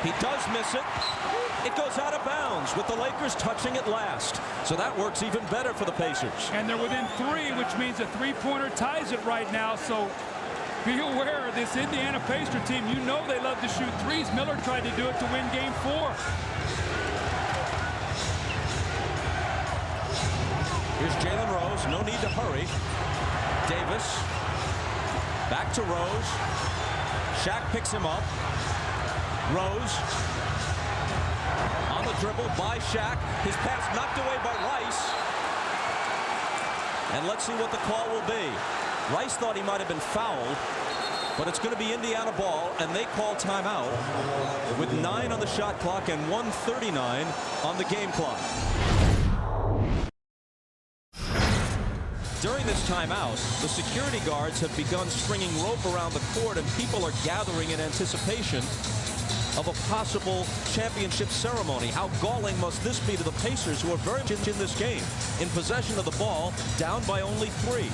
He does miss it. It goes out of bounds with the Lakers touching it last. So that works even better for the Pacers. And they're within 3, which means a 3-pointer ties it right now. So be aware of this Indiana Pacer team. You know they love to shoot threes. Miller tried to do it to win game 4. Here's Jalen Rose. No need to hurry. Davis. Back to Rose. Shaq picks him up. Rose. On the dribble by Shaq. His pass knocked away by Rice. And let's see what the call will be. Rice thought he might have been fouled, but it's going to be Indiana ball, and they call timeout with 9 on the shot clock and 1:39 on the game clock. During this timeout, the security guards have begun stringing rope around the court, and people are gathering in anticipation of a possible championship ceremony. How galling must this be to the Pacers, who are very much in this game, in possession of the ball, down by only 3.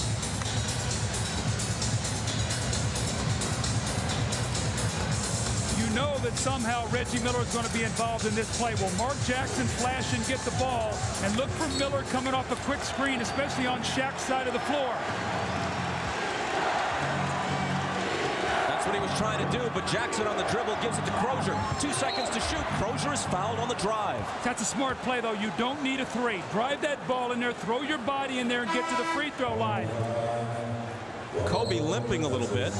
You know that somehow Reggie Miller is going to be involved in this play. Will Mark Jackson flash and get the ball, and look for Miller coming off a quick screen, especially on Shaq's side of the floor. That's what he was trying to do, but Jackson on the dribble gives it to Crozier. 2 seconds to shoot. Crozier is fouled on the drive. That's a smart play, though. You don't need a 3. Drive that ball in there, throw your body in there, and get to the free throw line. Kobe limping a little bit.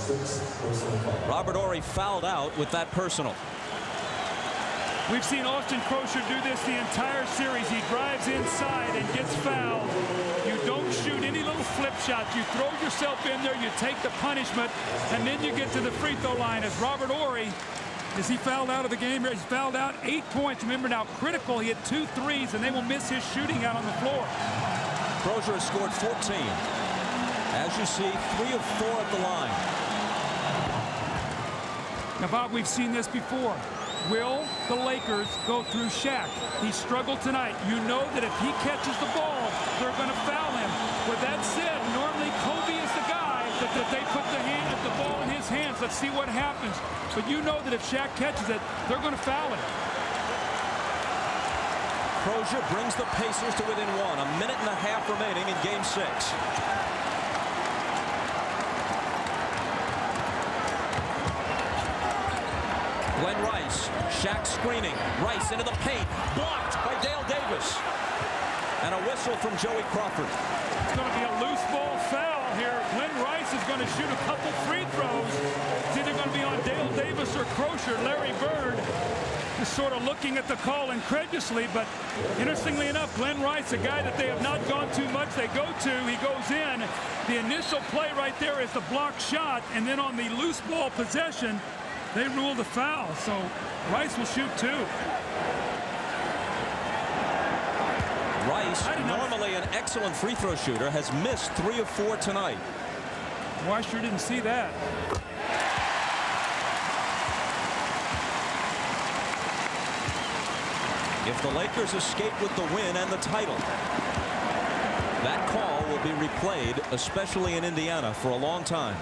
Robert Horry fouled out with that personal. We've seen Austin Crozier do this the entire series. He drives inside and gets fouled. You don't shoot any little flip shots. You throw yourself in there, you take the punishment, and then you get to the free throw line. As Robert Horry, is he fouled out of the game? He's fouled out 8 points. Remember now, critical. He had 2 threes, and they will miss his shooting out on the floor. Crozier has scored 14. As you see, 3 of 4 at the line. Now, Bob, we've seen this before. Will the Lakers go through Shaq? He struggled tonight. You know that if he catches the ball, they're going to foul him. With that said, normally Kobe is the guy that they put the ball in his hands. Let's see what happens. But you know that if Shaq catches it, they're going to foul him. Crozier brings the Pacers to within one. A minute and a half remaining in Game 6. Glenn Rice, Shaq screening. Rice into the paint, blocked by Dale Davis. And a whistle from Joey Crawford. It's going to be a loose ball foul here. Glenn Rice is going to shoot a couple free throws. It's either going to be on Dale Davis or Crozier. Larry Bird is sort of looking at the call incredulously, but interestingly enough, Glenn Rice, a guy that they have not gone too much, they go to, he goes in. The initial play right there is the block shot, and then on the loose ball possession, they rule the foul. So Rice will shoot two. Rice, normally an excellent free throw shooter, has missed 3 of 4 tonight. Well, I sure didn't see that. If the Lakers escape with the win and the title, that call will be replayed, especially in Indiana, for a long time.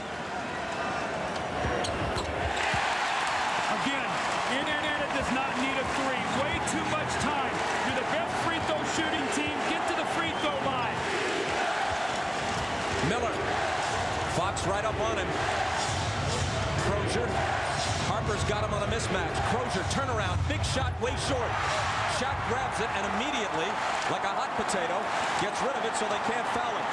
Again, Indiana does not need a three. Way too much time. You're the best free throw shooting team. Get to the free throw line. Miller. Fox right up on him. Crozier. Harper's got him on a mismatch. Crozier turnaround. Big shot way short. Shaq grabs it and immediately, like a hot potato, gets rid of it so they can't foul him.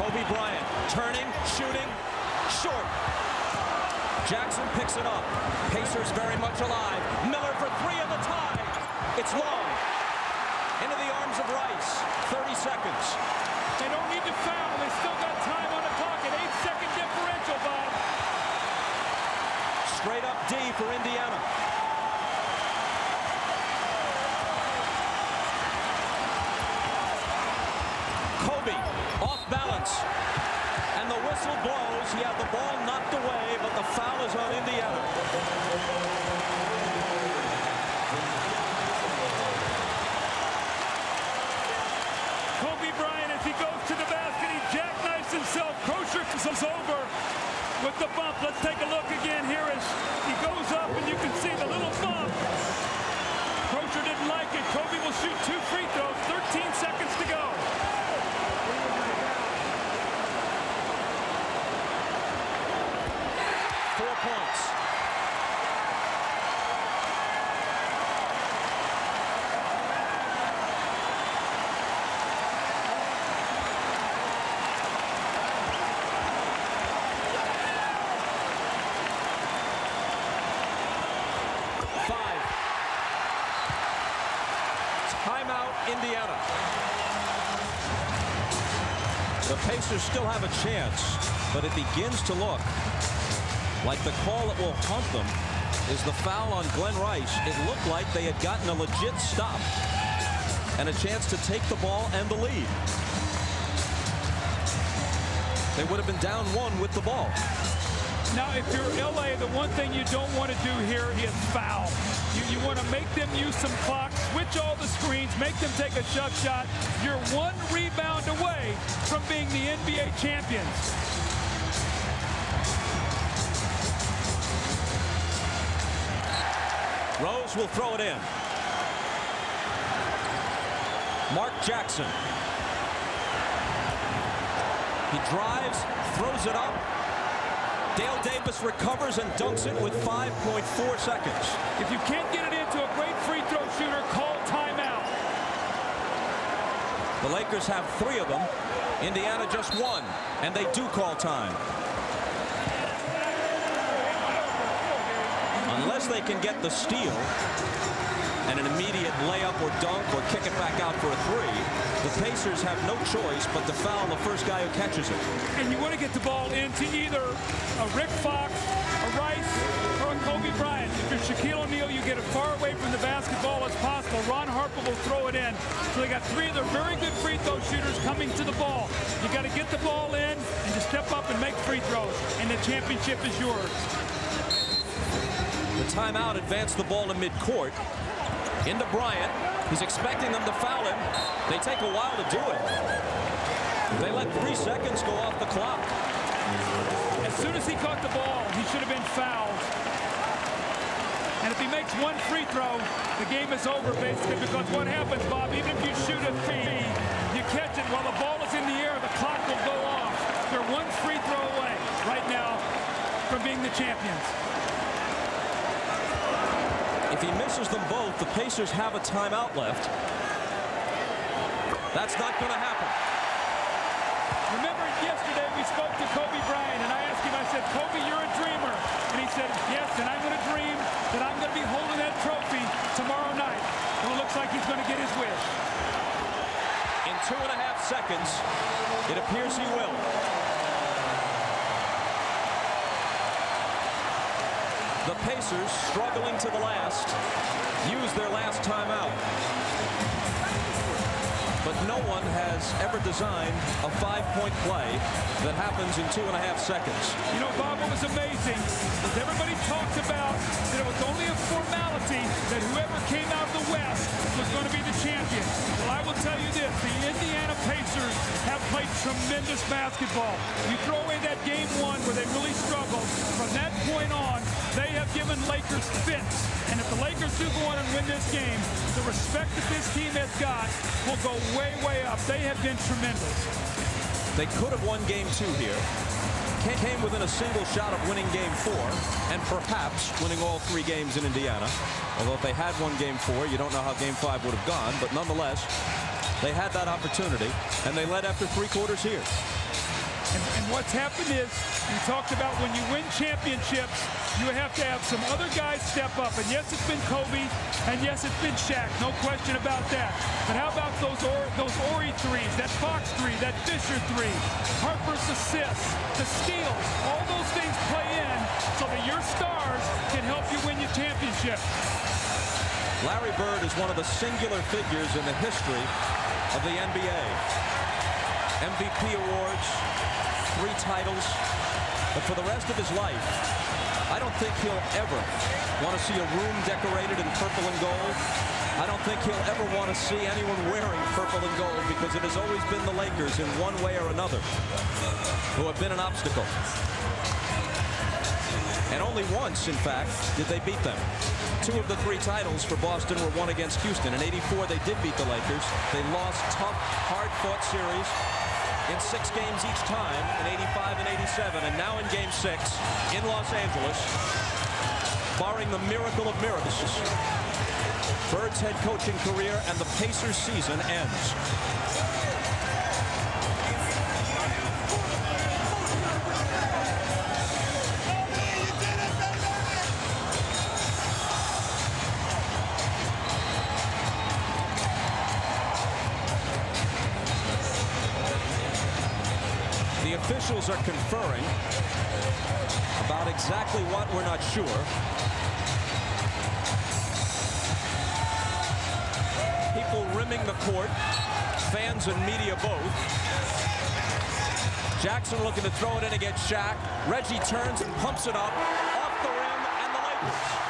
Kobe Bryant turning, shooting, short. Jackson picks it up. Pacers very much alive. Miller for three in the tie. It's long. Into the arms of Rice. 30 seconds. They don't need to foul. They still got time on the clock. An 8-second differential, Bob. Straight up D for Indiana. Kobe off balance. And the whistle blows. He had the ball knocked away, but the foul is on Indiana. Kobe Bryant, as he goes to the basket, he jackknifes himself. Crozier comes over with the bump. Let's take a look again here as he goes up, and you can see the little bump. Crozier didn't like it. Kobe will shoot 2 free throws. 13 seconds to go. Points. Timeout, Indiana. The Pacers still have a chance, but it begins to look like the call that will haunt them is the foul on Glenn Rice. It looked like they had gotten a legit stop and a chance to take the ball and the lead. They would have been down 1 with the ball. Now, if you're LA, the one thing you don't want to do here is foul. You want to make them use some clock, switch all the screens, make them take a shove shot. You're 1 rebound away from being the NBA champions. Rose will throw it in. Mark Jackson. He drives, throws it up. Dale Davis recovers and dunks it with 5.4 seconds. If you can't get it into a great free throw shooter, call timeout. The Lakers have 3 of them. Indiana just 1, and they do call time. Unless they can get the steal and an immediate layup or dunk or kick it back out for a 3, the Pacers have no choice but to foul the first guy who catches it. And you want to get the ball into either a Rick Fox, a Rice, or a Kobe Bryant. If you're Shaquille O'Neal, you get as far away from the basketball as possible. Ron Harper will throw it in. So they got 3 of their very good free throw shooters coming to the ball. You got to get the ball in and just step up and make free throws, and the championship is yours. The timeout advanced the ball to midcourt. Into Bryant. He's expecting them to foul him. They take a while to do it. They let 3 seconds go off the clock. As soon as he caught the ball, he should have been fouled. And if he makes one free throw, the game is over, basically, because what happens, Bob, even if you shoot a three, you catch it while the ball is in the air, the clock will go off. They're one free throw away right now from being the champions. If he misses them both, the Pacers have a timeout left. That's not going to happen. Remember yesterday we spoke to Kobe Bryant, and I asked him, I said, Kobe, you're a dreamer. And he said, yes, and I'm going to dream that I'm going to be holding that trophy tomorrow night. And it looks like he's going to get his wish. In 2.5 seconds, it appears he will. The Pacers, struggling to the last, use their last timeout. But no one has ever designed a 5-point play that happens in 2.5 seconds. You know, Bob, what was amazing is everybody talked about that it was only a formality that whoever came out of the West was going to be the champion. Well, I will tell you this, the Indiana Pacers have played tremendous basketball. You throw away that game one where they really struggled. From that point on, they have given Lakers fits. And if the Lakers do go on and win this game, the respect that this team has got will go way, way up. They have been tremendous. They could have won game 2 here. Came within a single shot of winning game 4 and perhaps winning all 3 games in Indiana. Although if they had won game 4, you don't know how game 5 would have gone. But nonetheless, they had that opportunity, and they led after 3 quarters here. And what's happened is, you talked about when you win championships, you have to have some other guys step up. And yes, it's been Kobe, and yes, it's been Shaq. No question about that. But how about those Ori threes, that Fox three, that Fisher three, Harper's assists, the steals, all those things play in so that your stars can help you win your championship. Larry Bird is one of the singular figures in the history of the NBA. MVP awards, 3 titles, but for the rest of his life, I don't think he'll ever want to see a room decorated in purple and gold. I don't think he'll ever want to see anyone wearing purple and gold, because it has always been the Lakers in one way or another who have been an obstacle. And only once, in fact, did they beat them. 2 of the 3 titles for Boston were won against Houston. In '84, they did beat the Lakers. They lost tough, hard-fought series in 6 games each time, in '85 and '87, and now in game 6 in Los Angeles, barring the miracle of miracles, Bird's head coaching career and the Pacers season ends. The officials are conferring about exactly what we're not sure. People rimming the court, fans and media both. Jackson looking to throw it in against Shaq. Reggie turns and pumps it up off the rim, and the Lakers